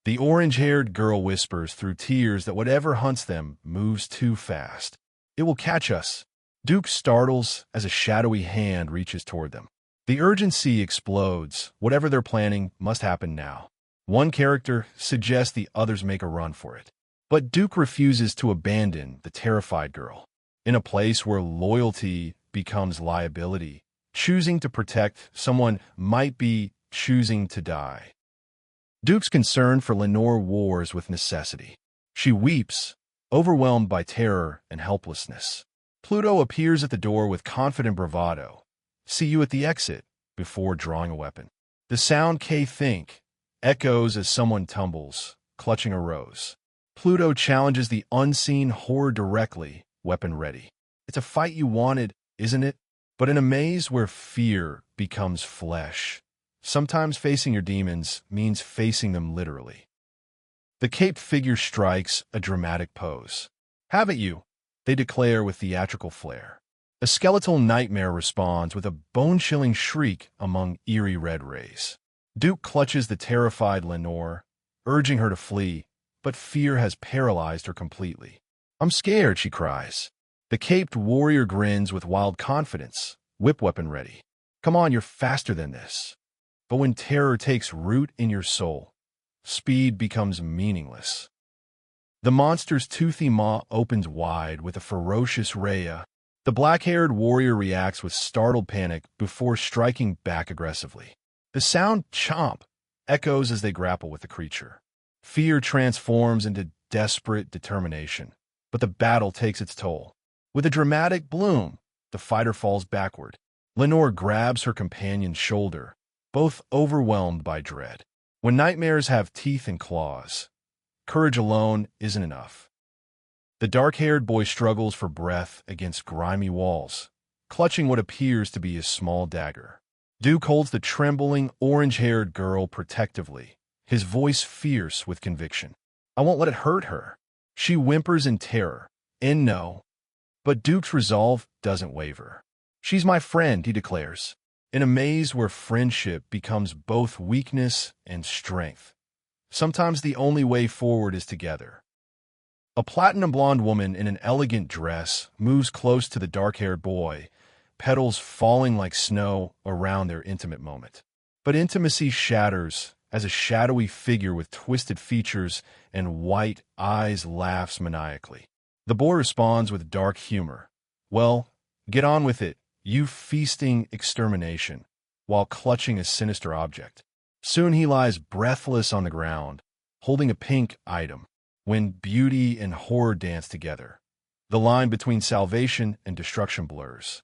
The orange-haired girl whispers through tears that whatever hunts them moves too fast. It will catch us. Duke startles as a shadowy hand reaches toward them. The urgency explodes. Whatever they're planning must happen now. One character suggests the others make a run for it. But Duke refuses to abandon the terrified girl. In a place where loyalty becomes liability, choosing to protect someone might be choosing to die. Duke's concern for Lenore wars with necessity. She weeps, overwhelmed by terror and helplessness. Pluto appears at the door with confident bravado. See you at the exit, before drawing a weapon. The sound K think echoes as someone tumbles, clutching a rose. Pluto challenges the unseen horror directly, weapon ready. It's a fight you wanted, isn't it? But in a maze where fear becomes flesh, sometimes facing your demons means facing them literally. The caped figure strikes a dramatic pose. Have it you, they declare with theatrical flair. A skeletal nightmare responds with a bone-chilling shriek among eerie red rays. Duke clutches the terrified Lenore, urging her to flee, but fear has paralyzed her completely. I'm scared, she cries. The caped warrior grins with wild confidence, whip weapon ready. Come on, you're faster than this. But when terror takes root in your soul, speed becomes meaningless. The monster's toothy maw opens wide with a ferocious raya. The black-haired warrior reacts with startled panic before striking back aggressively. The sound chomp echoes as they grapple with the creature. Fear transforms into desperate determination, but the battle takes its toll. With a dramatic bloom, the fighter falls backward. Lenore grabs her companion's shoulder, both overwhelmed by dread. When nightmares have teeth and claws, courage alone isn't enough. The dark-haired boy struggles for breath against grimy walls, clutching what appears to be a small dagger. Duke holds the trembling, orange-haired girl protectively, his voice fierce with conviction. I won't let it hurt her. She whimpers in terror, and no. But Duke's resolve doesn't waver. She's my friend, he declares, in a maze where friendship becomes both weakness and strength. Sometimes the only way forward is together. A platinum blonde woman in an elegant dress moves close to the dark-haired boy, petals falling like snow around their intimate moment. But intimacy shatters as a shadowy figure with twisted features and white eyes laughs maniacally. The boy responds with dark humor. Well, get on with it, you feasting extermination, while clutching a sinister object. Soon he lies breathless on the ground, holding a pink item. When beauty and horror dance together, the line between salvation and destruction blurs.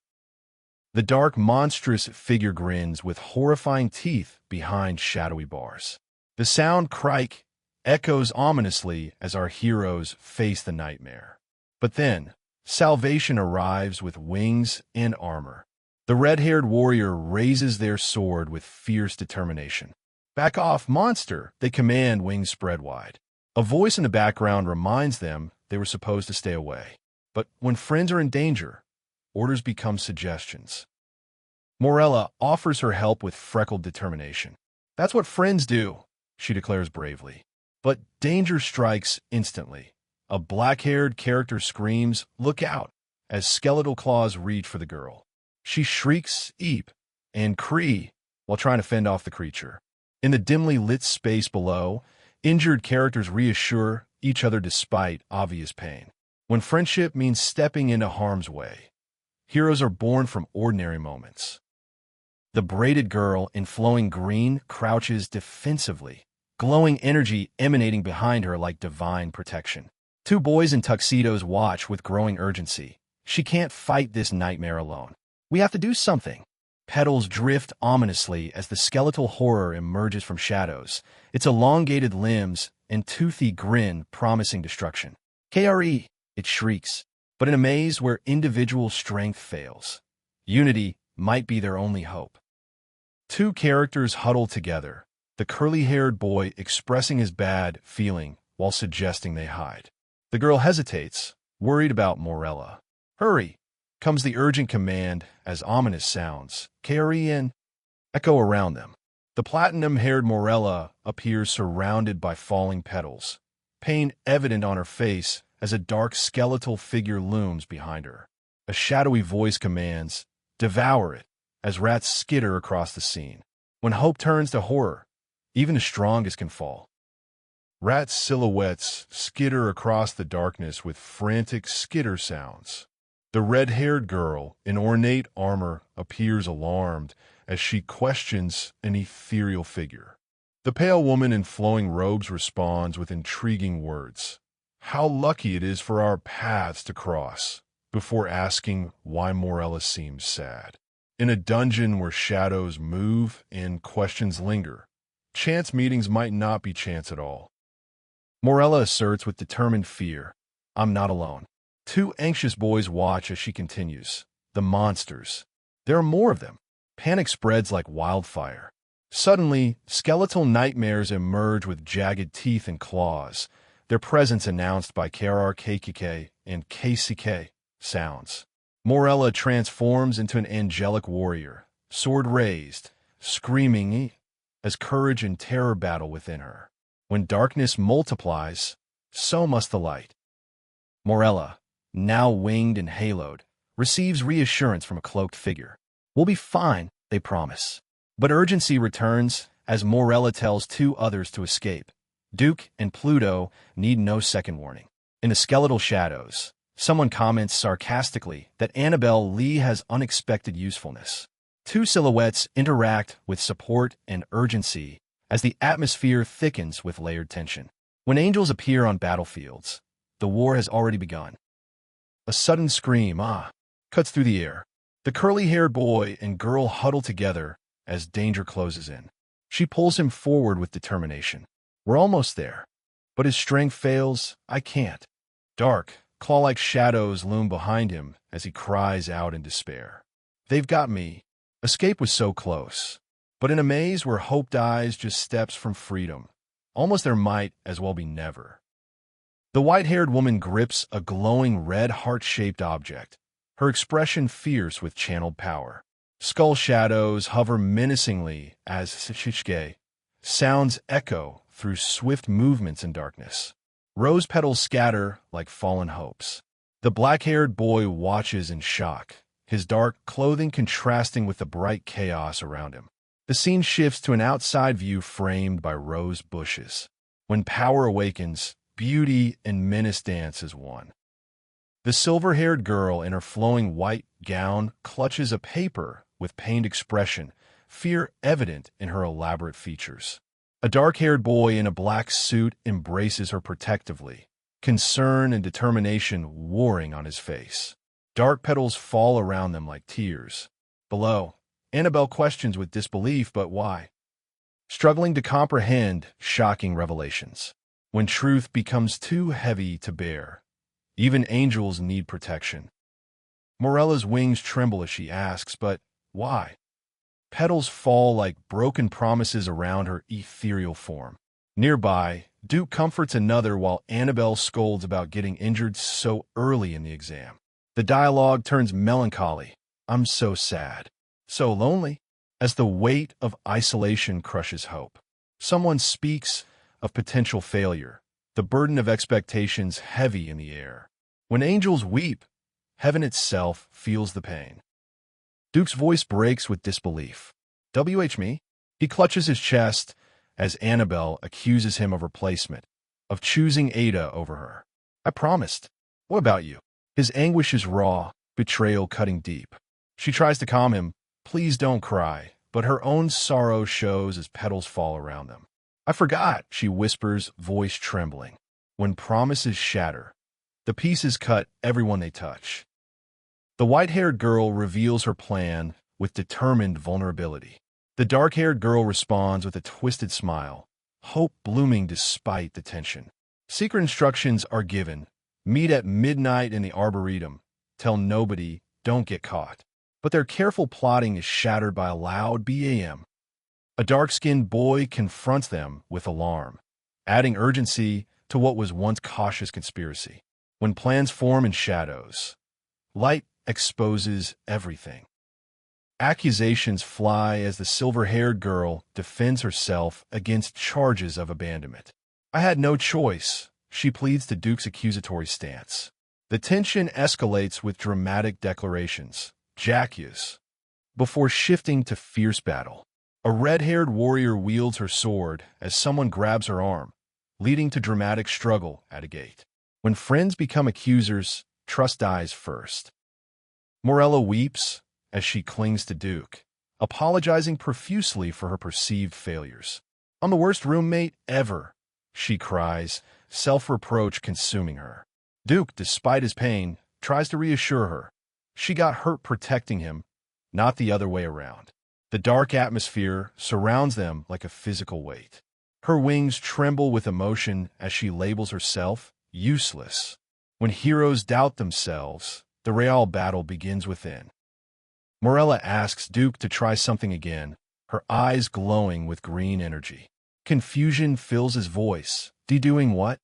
The dark, monstrous figure grins with horrifying teeth behind shadowy bars. The sound crike echoes ominously as our heroes face the nightmare. But then, salvation arrives with wings and armor. The red-haired warrior raises their sword with fierce determination. Back off, monster, they command, wings spread wide. A voice in the background reminds them they were supposed to stay away. But when friends are in danger, orders become suggestions. Morella offers her help with freckled determination. That's what friends do, she declares bravely. But danger strikes instantly. A black-haired character screams, "Look out!" as skeletal claws reach for the girl. She shrieks, "Eep!" and "Cree!" while trying to fend off the creature. In the dimly lit space below, injured characters reassure each other despite obvious pain. When friendship means stepping into harm's way, heroes are born from ordinary moments. The braided girl in flowing green crouches defensively, glowing energy emanating behind her like divine protection. Two boys in tuxedos watch with growing urgency. She can't fight this nightmare alone. We have to do something. Petals drift ominously as the skeletal horror emerges from shadows, its elongated limbs and toothy grin promising destruction. KRE, it shrieks, but in a maze where individual strength fails, unity might be their only hope. Two characters huddle together, the curly-haired boy expressing his bad feeling while suggesting they hide. The girl hesitates, worried about Morella. Hurry, comes the urgent command as ominous sounds. KRE in. echo around them. The platinum-haired Morella appears surrounded by falling petals, pain evident on her face as a dark skeletal figure looms behind her. A shadowy voice commands, "Devour it," as rats skitter across the scene. When hope turns to horror, even the strongest can fall. Rat silhouettes skitter across the darkness with frantic skitter sounds. The red-haired girl in ornate armor appears alarmed as she questions an ethereal figure. The pale woman in flowing robes responds with intriguing words. How lucky it is for our paths to cross, before asking why Morella seems sad. In a dungeon where shadows move and questions linger, chance meetings might not be chance at all. Morella asserts with determined fear, "I'm not alone." Two anxious boys watch as she continues. The monsters. There are more of them. Panic spreads like wildfire. Suddenly, skeletal nightmares emerge with jagged teeth and claws, their presence announced by KRKKK and KCK sounds. Morella transforms into an angelic warrior, sword raised, screaming as courage and terror battle within her. When darkness multiplies, so must the light. Morella, now winged and haloed, receives reassurance from a cloaked figure. "We'll be fine," they promise. But urgency returns as Morella tells two others to escape. Duke and Pluto need no second warning. In the skeletal shadows, someone comments sarcastically that Annabel Lee has unexpected usefulness. Two silhouettes interact with support and urgency as the atmosphere thickens with layered tension. When angels appear on battlefields, the war has already begun. A sudden scream, cuts through the air. The curly-haired boy and girl huddle together as danger closes in. She pulls him forward with determination. "We're almost there." But his strength fails. "I can't." Dark, claw-like shadows loom behind him as he cries out in despair. "They've got me." Escape was so close. But in a maze where hope dies just steps from freedom, almost there might as well be never. The white-haired woman grips a glowing red heart-shaped object, her expression fierce with channeled power. Skull shadows hover menacingly as suitcase sounds echo through swift movements in darkness. Rose petals scatter like fallen hopes. The black-haired boy watches in shock, his dark clothing contrasting with the bright chaos around him. The scene shifts to an outside view framed by rose bushes. When power awakens, beauty and menace dance as one. The silver-haired girl in her flowing white gown clutches a paper with pained expression, fear evident in her elaborate features. A dark-haired boy in a black suit embraces her protectively, concern and determination warring on his face. Dark petals fall around them like tears. Below, Annabel questions with disbelief, but why? Struggling to comprehend shocking revelations. When truth becomes too heavy to bear, even angels need protection. Morella's wings tremble as she asks, but why? Petals fall like broken promises around her ethereal form. Nearby, Duke comforts another while Annabel scolds about getting injured so early in the exam. The dialogue turns melancholy. "I'm so sad, so lonely," as the weight of isolation crushes hope. Someone speaks of potential failure, the burden of expectations heavy in the air. When angels weep, heaven itself feels the pain. Duke's voice breaks with disbelief. Me? He clutches his chest as Annabel accuses him of replacement, of choosing Ada over her. "I promised. What about you?" His anguish is raw, betrayal cutting deep. She tries to calm him. "Please don't cry," but her own sorrow shows as petals fall around them. "I forgot," she whispers, voice trembling. When promises shatter, the pieces cut everyone they touch. The white-haired girl reveals her plan with determined vulnerability. The dark-haired girl responds with a twisted smile, hope blooming despite the tension. Secret instructions are given. Meet at midnight in the Arboretum. Tell nobody, don't get caught. But their careful plotting is shattered by a loud BAM. A dark-skinned boy confronts them with alarm, adding urgency to what was once cautious conspiracy. When plans form in shadows, light exposes everything. Accusations fly as the silver-haired girl defends herself against charges of abandonment. I had no choice, she pleads to Duke's accusatory stance. The tension escalates with dramatic declarations, Jacques, before shifting to fierce battle. A red-haired warrior wields her sword as someone grabs her arm, leading to dramatic struggle at a gate. When friends become accusers, trust dies first. Morella weeps as she clings to Duke, apologizing profusely for her perceived failures. "I'm the worst roommate ever," she cries, self-reproach consuming her. Duke, despite his pain, tries to reassure her. She got hurt protecting him, not the other way around. The dark atmosphere surrounds them like a physical weight. Her wings tremble with emotion as she labels herself useless. When heroes doubt themselves, the real battle begins within. Morella asks Duke to try something again, her eyes glowing with green energy. Confusion fills his voice. Doing what?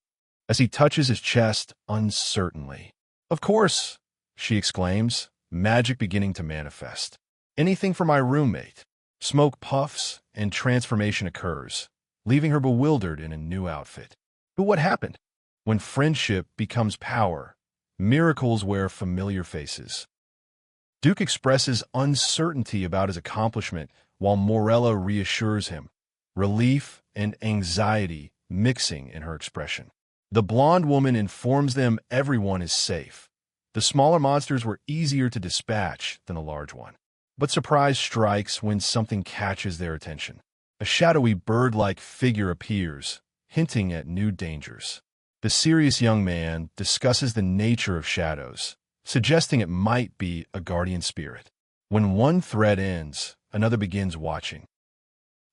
As he touches his chest uncertainly. "Of course," she exclaims, magic beginning to manifest. "Anything for my roommate." Smoke puffs and transformation occurs, leaving her bewildered in a new outfit. But what happened? When friendship becomes power, miracles wear familiar faces. Duke expresses uncertainty about his accomplishment while Morella reassures him, relief and anxiety mixing in her expression. The blonde woman informs them everyone is safe. The smaller monsters were easier to dispatch than a large one. But surprise strikes when something catches their attention. A shadowy bird-like figure appears, hinting at new dangers. The serious young man discusses the nature of shadows, suggesting it might be a guardian spirit. When one thread ends, another begins watching.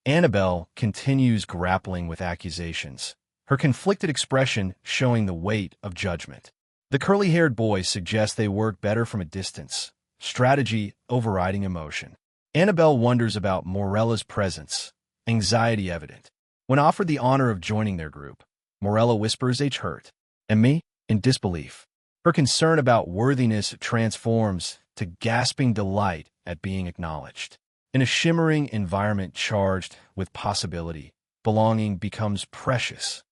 Annabel continues grappling with accusations, her conflicted expression showing the weight of judgment. The curly-haired boy suggests they work better from a distance, strategy overriding emotion. Annabel wonders about Morella's presence, anxiety evident. When offered the honor of joining their group, Morella whispers H hurt, and me, in disbelief. Her concern about worthiness transforms to gasping delight at being acknowledged. In a shimmering environment charged with possibility, belonging becomes precious.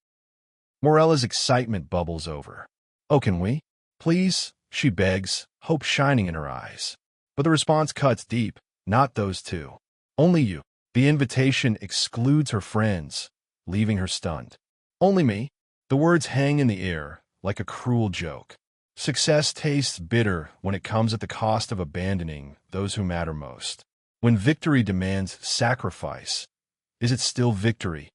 Morella's excitement bubbles over. "Oh, can we? Please?" she begs, hope shining in her eyes. But the response cuts deep. "Not those two. Only you." The invitation excludes her friends, leaving her stunned. "Only me?" The words hang in the air like a cruel joke. Success tastes bitter when it comes at the cost of abandoning those who matter most. When victory demands sacrifice, is it still victory?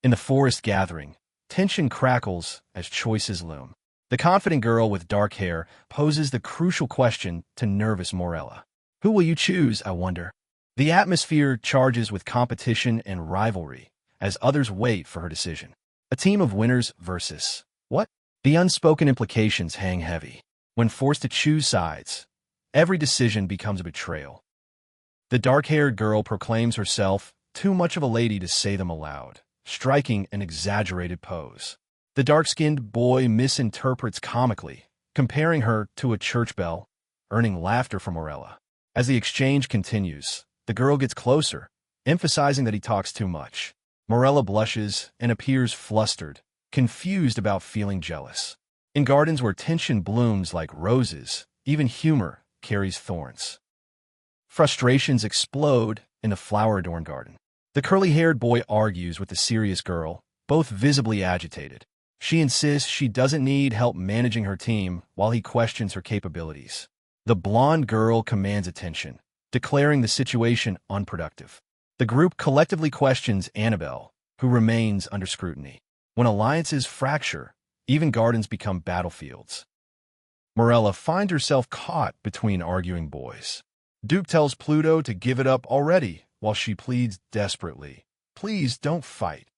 In the forest gathering, tension crackles as choices loom. The confident girl with dark hair poses the crucial question to nervous Morella. "Who will you choose, I wonder?" The atmosphere charges with competition and rivalry as others wait for her decision. A team of winners versus what? The unspoken implications hang heavy. When forced to choose sides, every decision becomes a betrayal. The dark-haired girl proclaims herself too much of a lady to say them aloud, striking an exaggerated pose. The dark-skinned boy misinterprets comically, comparing her to a church bell, earning laughter from Morella. As the exchange continues, the girl gets closer, emphasizing that he talks too much. Morella blushes and appears flustered, confused about feeling jealous. In gardens where tension blooms like roses, even humor carries thorns. Frustrations explode in the flower-adorned garden. The curly-haired boy argues with the serious girl, both visibly agitated. She insists she doesn't need help managing her team while he questions her capabilities. The blonde girl commands attention, declaring the situation unproductive. The group collectively questions Annabel, who remains under scrutiny. When alliances fracture, even gardens become battlefields. Morella finds herself caught between arguing boys. Duke tells Pluto to give it up already, while she pleads desperately, "Please don't fight."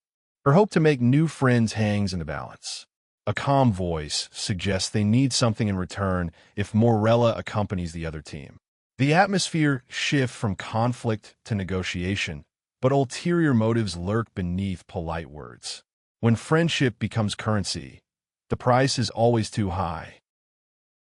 Her hope to make new friends hangs in the balance. A calm voice suggests they need something in return if Morella accompanies the other team. The atmosphere shifts from conflict to negotiation, but ulterior motives lurk beneath polite words. When friendship becomes currency, the price is always too high.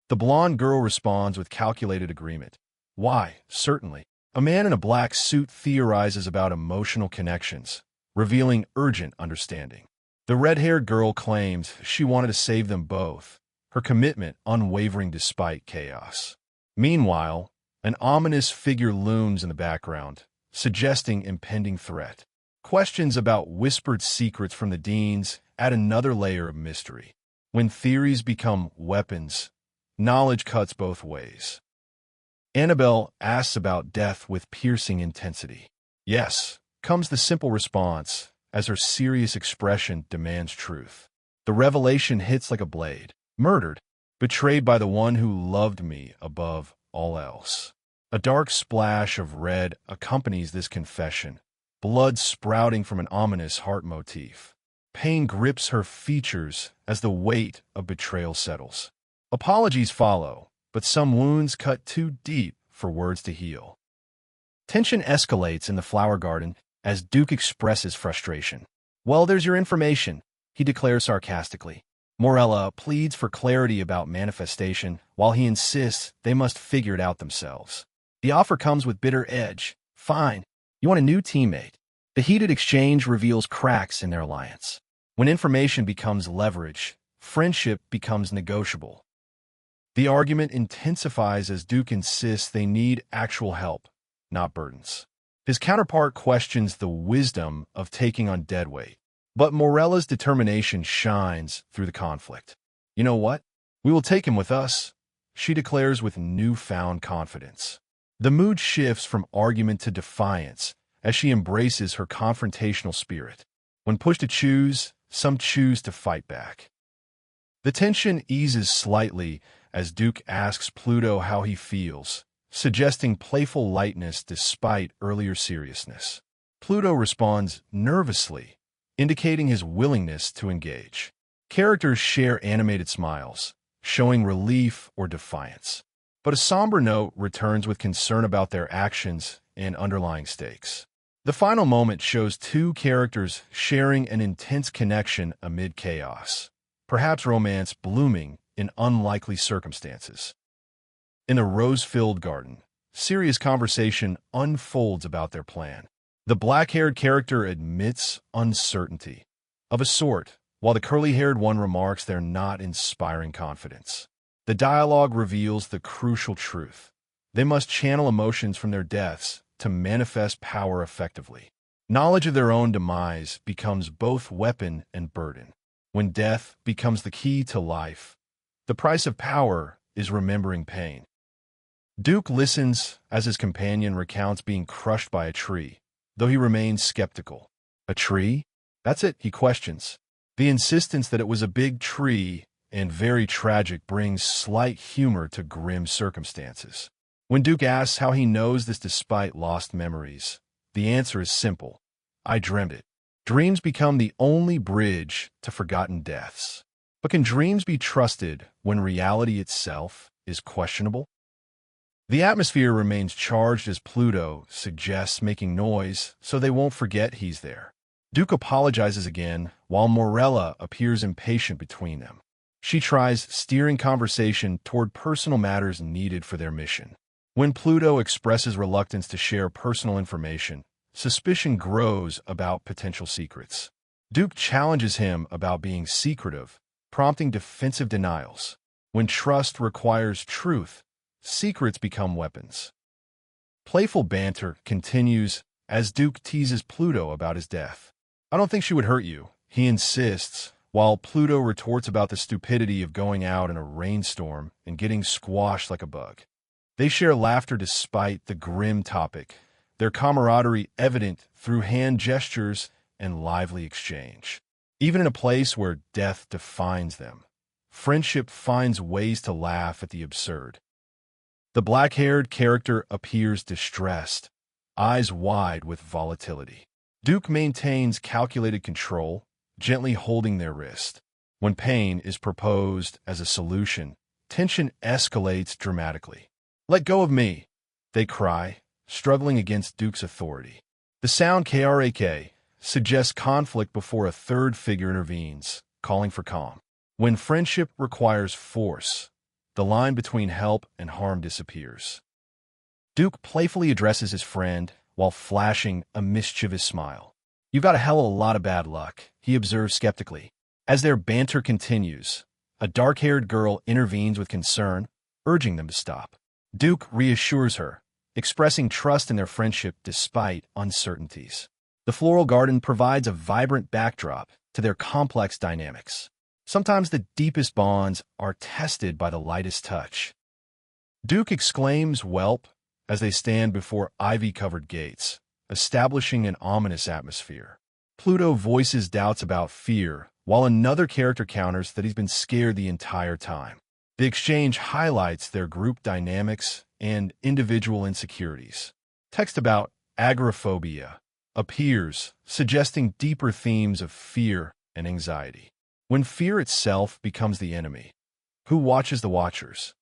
The blonde girl responds with calculated agreement. "Why, certainly." A man in a black suit theorizes about emotional connections, revealing urgent understanding. The red-haired girl claims she wanted to save them both, her commitment unwavering despite chaos. Meanwhile, an ominous figure looms in the background, suggesting impending threat. Questions about whispered secrets from the deans add another layer of mystery. When theories become weapons, knowledge cuts both ways. Annabel asks about death with piercing intensity. Yes, comes the simple response, as her serious expression demands truth. The revelation hits like a blade. Murdered, betrayed by the one who loved me above all else. A dark splash of red accompanies this confession, blood sprouting from an ominous heart motif. Pain grips her features as the weight of betrayal settles. Apologies follow, but some wounds cut too deep for words to heal. Tension escalates in the flower garden as Duke expresses frustration. "Well, there's your information," he declares sarcastically. Morella pleads for clarity about manifestation, while he insists they must figure it out themselves. The offer comes with bitter edge. "Fine, you want a new teammate." The heated exchange reveals cracks in their alliance. When information becomes leverage, friendship becomes negotiable. The argument intensifies as Duke insists they need actual help, not burdens. His counterpart questions the wisdom of taking on deadweight, but Morella's determination shines through the conflict. "You know what? We will take him with us," she declares with newfound confidence. The mood shifts from argument to defiance as she embraces her confrontational spirit. When pushed to choose, some choose to fight back. The tension eases slightly as Duke asks Pluto how he feels, suggesting playful lightness despite earlier seriousness. Pluto responds nervously, indicating his willingness to engage. Characters share animated smiles, showing relief or defiance. But a somber note returns with concern about their actions and underlying stakes. The final moment shows two characters sharing an intense connection amid chaos, perhaps romance blooming in unlikely circumstances. In a rose-filled garden, serious conversation unfolds about their plan. The black-haired character admits uncertainty of a sort, while the curly-haired one remarks they're not inspiring confidence. The dialogue reveals the crucial truth. They must channel emotions from their deaths to manifest power effectively. Knowledge of their own demise becomes both weapon and burden. When death becomes the key to life, the price of power is remembering pain. Duke listens as his companion recounts being crushed by a tree, though he remains skeptical. "A tree? That's it," he questions. The insistence that it was a big tree and very tragic brings slight humor to grim circumstances. When Duke asks how he knows this despite lost memories, the answer is simple: "I dreamt it." Dreams become the only bridge to forgotten deaths. But can dreams be trusted when reality itself is questionable? The atmosphere remains charged as Pluto suggests making noise so they won't forget he's there. Duke apologizes again, while Morella appears impatient between them. She tries steering conversation toward personal matters needed for their mission. When Pluto expresses reluctance to share personal information, suspicion grows about potential secrets. Duke challenges him about being secretive, prompting defensive denials. When trust requires truth, secrets become weapons. Playful banter continues as Duke teases Pluto about his death. "I don't think she would hurt you," he insists, while Pluto retorts about the stupidity of going out in a rainstorm and getting squashed like a bug. They share laughter despite the grim topic, their camaraderie evident through hand gestures and lively exchange. Even in a place where death defines them, friendship finds ways to laugh at the absurd. The black-haired character appears distressed, eyes wide with volatility. Duke maintains calculated control, gently holding their wrist. When pain is proposed as a solution, tension escalates dramatically. "Let go of me," they cry, struggling against Duke's authority. The sound KRAK suggests conflict before a third figure intervenes, calling for calm. When friendship requires force, the line between help and harm disappears. Duke playfully addresses his friend while flashing a mischievous smile. "You've got a hell of a lot of bad luck," he observes skeptically. As their banter continues, a dark-haired girl intervenes with concern, urging them to stop. Duke reassures her, expressing trust in their friendship despite uncertainties. The floral garden provides a vibrant backdrop to their complex dynamics. Sometimes the deepest bonds are tested by the lightest touch. Duke exclaims "Welp" as they stand before ivy-covered gates, establishing an ominous atmosphere. Pluto voices doubts about fear, while another character counters that he's been scared the entire time. The exchange highlights their group dynamics and individual insecurities. Text about agoraphobia appears, suggesting deeper themes of fear and anxiety. When fear itself becomes the enemy, who watches the watchers?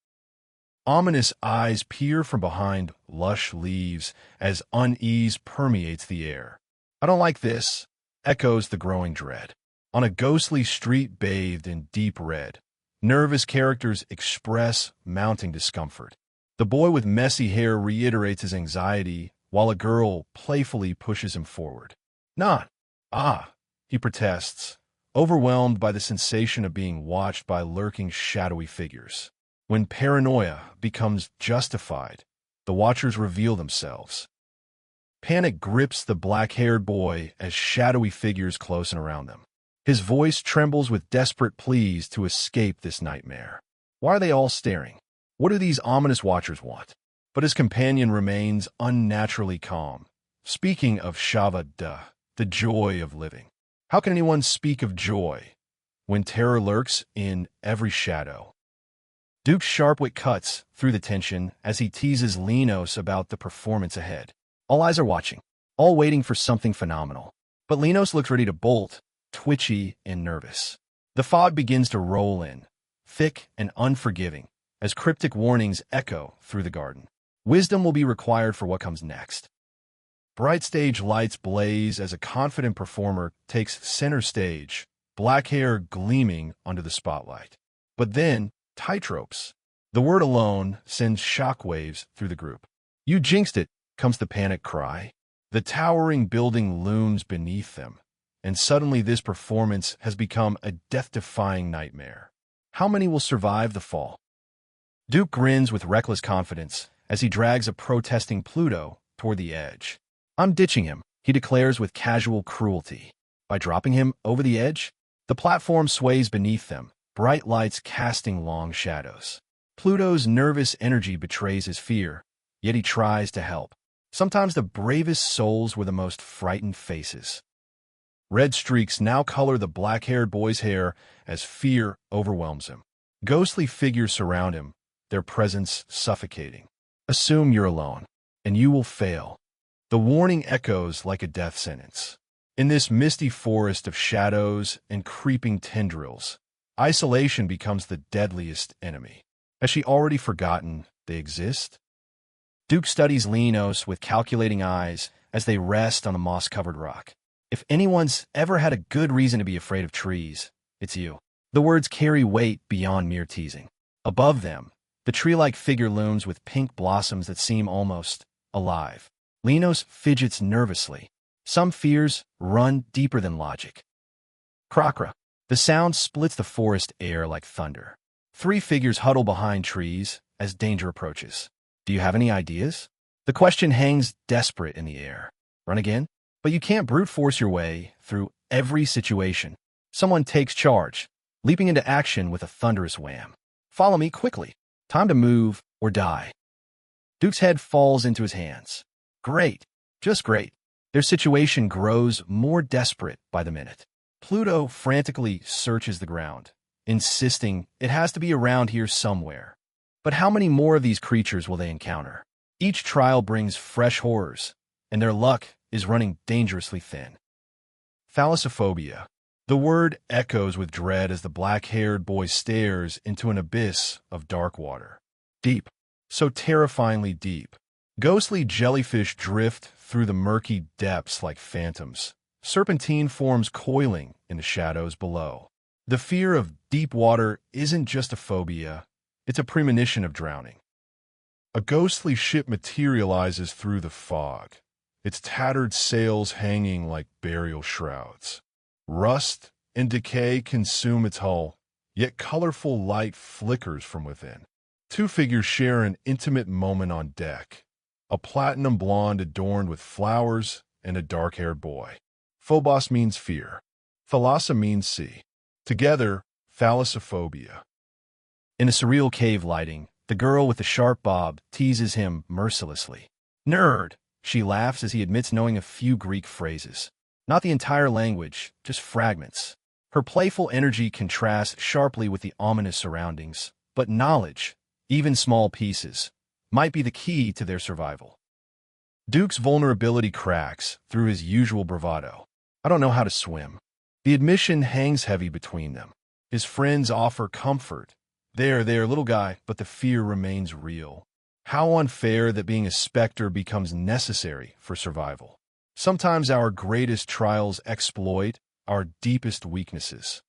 Ominous eyes peer from behind lush leaves as unease permeates the air. "I don't like this," echoes the growing dread. On a ghostly street bathed in deep red, nervous characters express mounting discomfort. The boy with messy hair reiterates his anxiety, while a girl playfully pushes him forward. "Not. Ah," he protests, overwhelmed by the sensation of being watched by lurking shadowy figures. When paranoia becomes justified, the watchers reveal themselves. Panic grips the black-haired boy as shadowy figures close in around them. His voice trembles with desperate pleas to escape this nightmare. Why are they all staring? What do these ominous watchers want? But his companion remains unnaturally calm, speaking of Shavada, the joy of living. How can anyone speak of joy when terror lurks in every shadow? Duke's sharp wit cuts through the tension as he teases Lenos about the performance ahead. All eyes are watching, all waiting for something phenomenal. But Lenos looks ready to bolt, twitchy and nervous. The fog begins to roll in, thick and unforgiving, as cryptic warnings echo through the garden. Wisdom will be required for what comes next. Bright stage lights blaze as a confident performer takes center stage, black hair gleaming under the spotlight. But then, tightropes. The word alone sends shockwaves through the group. "You jinxed it," comes the panic cry. The towering building looms beneath them, and suddenly this performance has become a death-defying nightmare. How many will survive the fall? Duke grins with reckless confidence as he drags a protesting Pluto toward the edge. "I'm ditching him," he declares with casual cruelty. By dropping him over the edge, the platform sways beneath them, bright lights casting long shadows. Pluto's nervous energy betrays his fear, yet he tries to help. Sometimes the bravest souls were the most frightened faces. Red streaks now color the black-haired boy's hair as fear overwhelms him. Ghostly figures surround him, their presence suffocating. "Assume you're alone, and you will fail." The warning echoes like a death sentence. In this misty forest of shadows and creeping tendrils, isolation becomes the deadliest enemy. Has she already forgotten they exist? Duke studies Lenos with calculating eyes as they rest on a moss-covered rock. "If anyone's ever had a good reason to be afraid of trees, it's you." The words carry weight beyond mere teasing. Above them, the tree-like figure looms with pink blossoms that seem almost alive. Lenos fidgets nervously. Some fears run deeper than logic. Krakra. The sound splits the forest air like thunder. Three figures huddle behind trees as danger approaches. "Do you have any ideas?" The question hangs desperate in the air. Run again? But you can't brute force your way through every situation. Someone takes charge, leaping into action with a thunderous wham. "Follow me quickly. Time to move or die." Duke's head falls into his hands. Great. Just great. Their situation grows more desperate by the minute. Pluto frantically searches the ground, insisting it has to be around here somewhere. But how many more of these creatures will they encounter? Each trial brings fresh horrors, and their luck is running dangerously thin. Thalassophobia. The word echoes with dread as the black-haired boy stares into an abyss of dark water. Deep, so terrifyingly deep. Ghostly jellyfish drift through the murky depths like phantoms. Serpentine forms coiling in the shadows below. The fear of deep water isn't just a phobia, it's a premonition of drowning. A ghostly ship materializes through the fog, its tattered sails hanging like burial shrouds. Rust and decay consume its hull, yet colorful light flickers from within. Two figures share an intimate moment on deck, a platinum blonde adorned with flowers and a dark-haired boy. Phobos means fear. Thalassa means sea. Together, thalassophobia. In a surreal cave lighting, the girl with the sharp bob teases him mercilessly. Nerd! She laughs as he admits knowing a few Greek phrases. Not the entire language, just fragments. Her playful energy contrasts sharply with the ominous surroundings, but knowledge, even small pieces, might be the key to their survival. Duke's vulnerability cracks through his usual bravado. I don't know how to swim. The admission hangs heavy between them. His friends offer comfort. There, little guy, but the fear remains real. How unfair that being a specter becomes necessary for survival. Sometimes our greatest trials exploit our deepest weaknesses.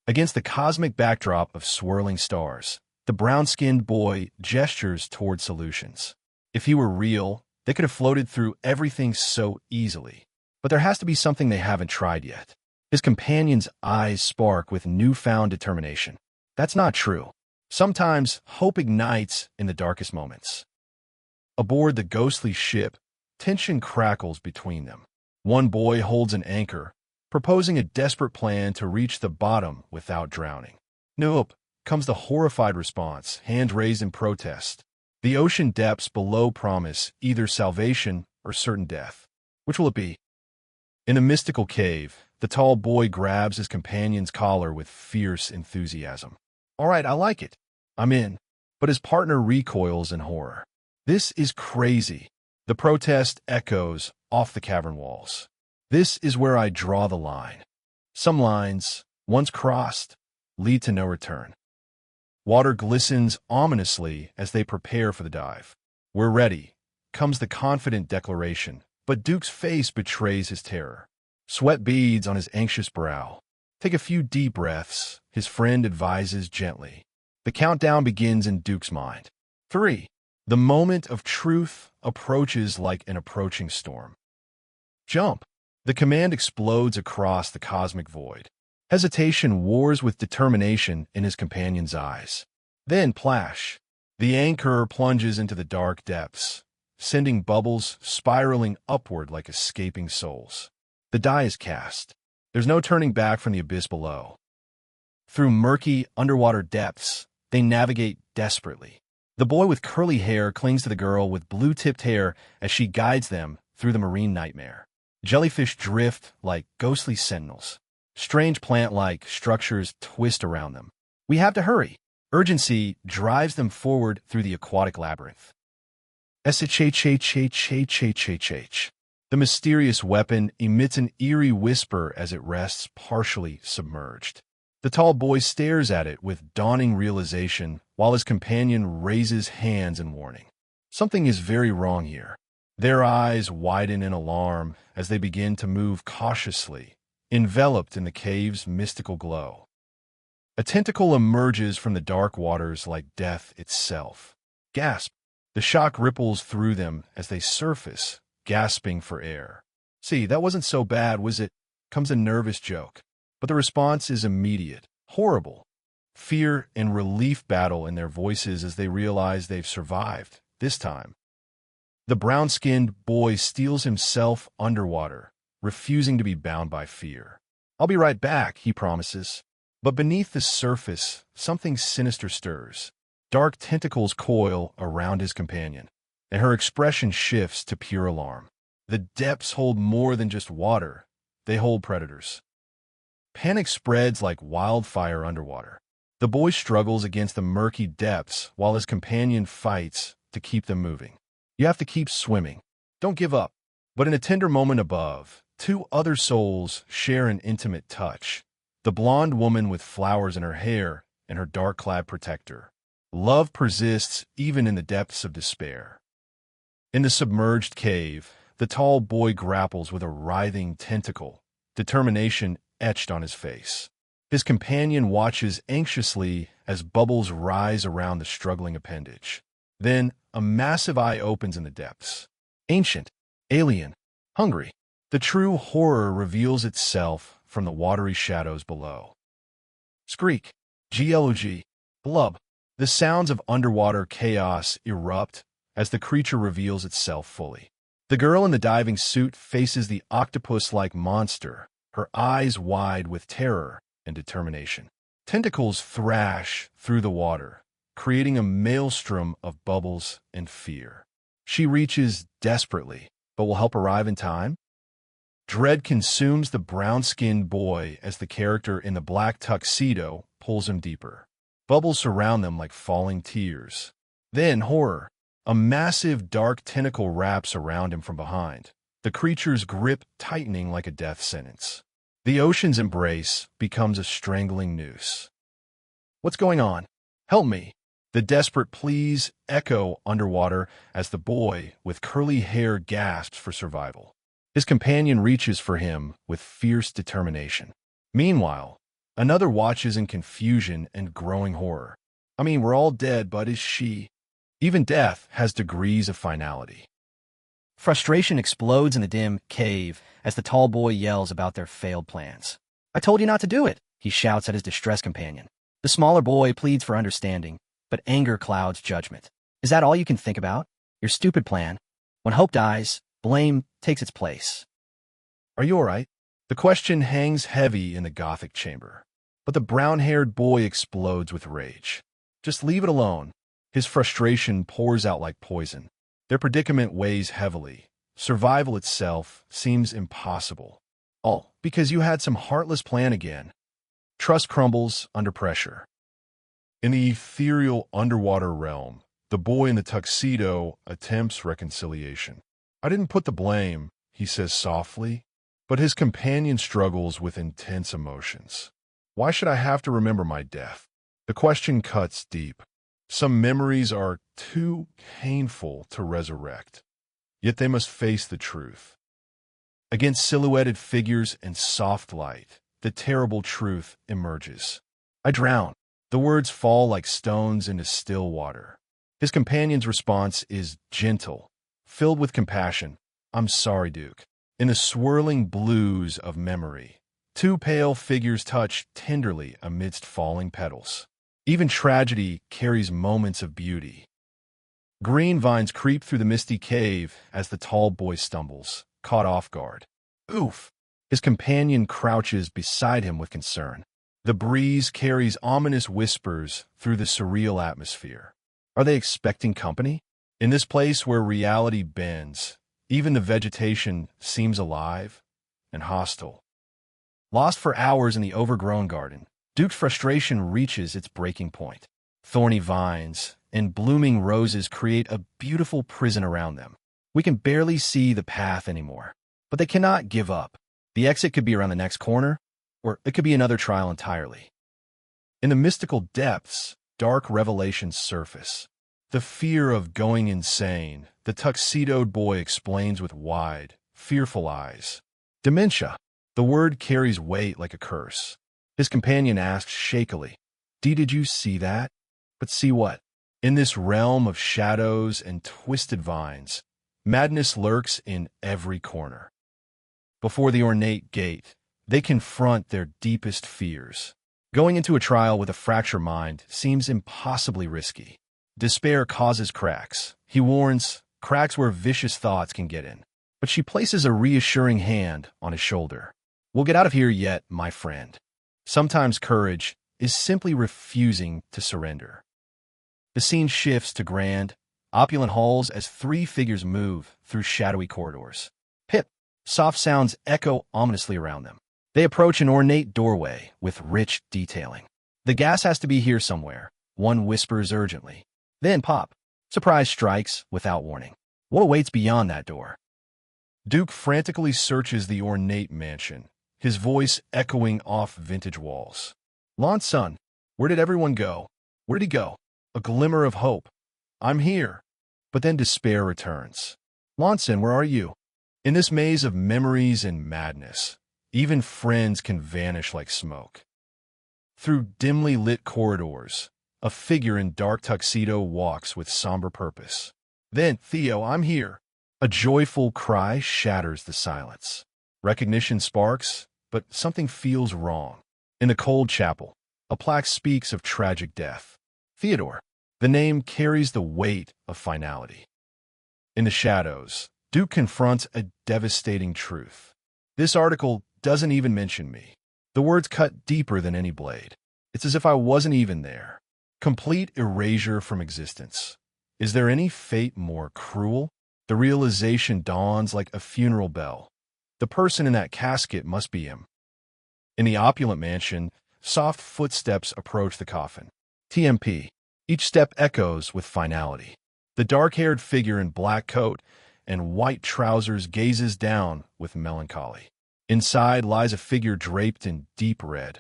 Against the cosmic backdrop of swirling stars, the brown-skinned boy gestures toward solutions. If he were real, they could have floated through everything so easily. But there has to be something they haven't tried yet. His companion's eyes spark with newfound determination. That's not true. Sometimes hope ignites in the darkest moments. Aboard the ghostly ship, tension crackles between them. One boy holds an anchor, proposing a desperate plan to reach the bottom without drowning. Nope, comes the horrified response, hand raised in protest. The ocean depths below promise either salvation or certain death. Which will it be? In a mystical cave, the tall boy grabs his companion's collar with fierce enthusiasm. All right, I like it. I'm in. But his partner recoils in horror. This is crazy. The protest echoes off the cavern walls. This is where I draw the line. Some lines, once crossed, lead to no return. Water glistens ominously as they prepare for the dive. We're ready, comes the confident declaration, but Duke's face betrays his terror. Sweat beads on his anxious brow. Take a few deep breaths, his friend advises gently. The countdown begins in Duke's mind. 3. The moment of truth approaches like an approaching storm. Jump! The command explodes across the cosmic void. Hesitation wars with determination in his companion's eyes. Then plash. The anchor plunges into the dark depths, sending bubbles spiraling upward like escaping souls. The die is cast. There's no turning back from the abyss below. Through murky, underwater depths, they navigate desperately. The boy with curly hair clings to the girl with blue-tipped hair as she guides them through the marine nightmare. Jellyfish drift like ghostly sentinels. Strange plant-like structures twist around them. We have to hurry. Urgency drives them forward through the aquatic labyrinth. S-H-H-H-H-H-H-H-H. The mysterious weapon emits an eerie whisper as it rests partially submerged. The tall boy stares at it with dawning realization while his companion raises hands in warning. Something is very wrong here. Their eyes widen in alarm as they begin to move cautiously, enveloped in the cave's mystical glow. A tentacle emerges from the dark waters like death itself. Gasp! The shock ripples through them as they surface, gasping for air. See, that wasn't so bad, was it? Comes a nervous joke. But the response is immediate, horrible. Fear and relief battle in their voices as they realize they've survived, this time. The brown-skinned boy steals himself underwater, refusing to be bound by fear. I'll be right back, he promises. But beneath the surface, something sinister stirs. Dark tentacles coil around his companion, and her expression shifts to pure alarm. The depths hold more than just water. They hold predators. Panic spreads like wildfire underwater. The boy struggles against the murky depths while his companion fights to keep them moving. You have to keep swimming. Don't give up. But in a tender moment above, two other souls share an intimate touch. The blonde woman with flowers in her hair and her dark-clad protector. Love persists even in the depths of despair. In the submerged cave, the tall boy grapples with a writhing tentacle, determination etched on his face. His companion watches anxiously as bubbles rise around the struggling appendage. Then, a massive eye opens in the depths. Ancient, alien, hungry. The true horror reveals itself from the watery shadows below. Skreek, glog, blub. The sounds of underwater chaos erupt as the creature reveals itself fully. The girl in the diving suit faces the octopus-like monster, her eyes wide with terror and determination. Tentacles thrash through the water, creating a maelstrom of bubbles and fear. She reaches desperately, but will help arrive in time? Dread consumes the brown-skinned boy as the character in the black tuxedo pulls him deeper. Bubbles surround them like falling tears. Then horror. A massive dark tentacle wraps around him from behind, the creature's grip tightening like a death sentence. The ocean's embrace becomes a strangling noose. What's going on? Help me! The desperate pleas echo underwater as the boy with curly hair gasps for survival. His companion reaches for him with fierce determination. Meanwhile, another watches in confusion and growing horror. I mean, we're all dead, but is she? Even death has degrees of finality. Frustration explodes in the dim cave as the tall boy yells about their failed plans. "I told you not to do it," he shouts at his distressed companion. The smaller boy pleads for understanding, but anger clouds judgment. "Is that all you can think about? Your stupid plan? When hope dies, blame takes its place." "Are you all right?" The question hangs heavy in the gothic chamber, but the brown-haired boy explodes with rage. "Just leave it alone." His frustration pours out like poison. Their predicament weighs heavily. Survival itself seems impossible. All because you had some heartless plan again. Trust crumbles under pressure. In the ethereal underwater realm, the boy in the tuxedo attempts reconciliation. "I didn't put the blame," he says softly, but his companion struggles with intense emotions. "Why should I have to remember my death?" The question cuts deep. Some memories are too painful to resurrect, yet they must face the truth. Against silhouetted figures and soft light, the terrible truth emerges. "I drown." The words fall like stones into still water. His companion's response is gentle, filled with compassion. "I'm sorry, Duke." In the swirling blues of memory, two pale figures touch tenderly amidst falling petals. Even tragedy carries moments of beauty. Green vines creep through the misty cave as the tall boy stumbles, caught off guard. "Oof!" His companion crouches beside him with concern. The breeze carries ominous whispers through the surreal atmosphere. Are they expecting company? In this place where reality bends, even the vegetation seems alive and hostile. Lost for hours in the overgrown garden, Duke's frustration reaches its breaking point. Thorny vines and blooming roses create a beautiful prison around them. We can barely see the path anymore, but they cannot give up. The exit could be around the next corner, or it could be another trial entirely. In the mystical depths, dark revelations surface. The fear of going insane, the tuxedoed boy explains with wide, fearful eyes. Dementia. The word carries weight like a curse. His companion asks shakily, Did you see that?" But see what? In this realm of shadows and twisted vines, madness lurks in every corner. Before the ornate gate, they confront their deepest fears. Going into a trial with a fractured mind seems impossibly risky. Despair causes cracks. He warns, cracks where vicious thoughts can get in. But she places a reassuring hand on his shoulder. "We'll get out of here yet, my friend." Sometimes courage is simply refusing to surrender. The scene shifts to grand, opulent halls as three figures move through shadowy corridors. Pip! Soft sounds echo ominously around them. They approach an ornate doorway with rich detailing. "The gas has to be here somewhere," one whispers urgently. Then pop! Surprise strikes without warning. What awaits beyond that door? Duke frantically searches the ornate mansion, his voice echoing off vintage walls. "Lon's son, where did everyone go? Where did he go?" A glimmer of hope. "I'm here." But then despair returns. "Lonson, where are you?" In this maze of memories and madness, even friends can vanish like smoke. Through dimly lit corridors, A figure in dark tuxedo walks with somber purpose. Then, Theo, I'm here. A joyful cry shatters the silence. Recognition sparks, but something feels wrong. In a cold chapel, a plaque speaks of tragic death. Theodore. The name carries the weight of finality. In the shadows, Duke confronts a devastating truth. This article doesn't even mention me. The words cut deeper than any blade. It's as if I wasn't even there. Complete erasure from existence. Is there any fate more cruel? The realization dawns like a funeral bell. The person in that casket must be him. In the opulent mansion, soft footsteps approach the coffin. TMP. Each step echoes with finality. The dark-haired figure in black coat and white trousers gazes down with melancholy. Inside lies a figure draped in deep red,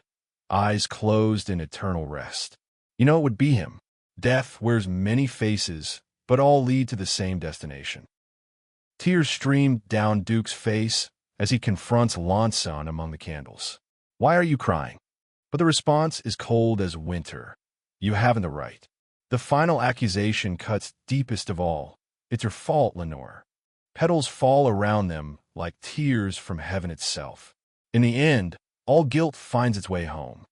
eyes closed in eternal rest. You know it would be him. Death wears many faces, but all lead to the same destination. Tears stream down Duke's face as he confronts Lanson among the candles. Why are you crying? But the response is cold as winter. You haven't the right. The final accusation cuts deepest of all. It's your fault, Lenore. Petals fall around them like tears from heaven itself. In the end, all guilt finds its way home.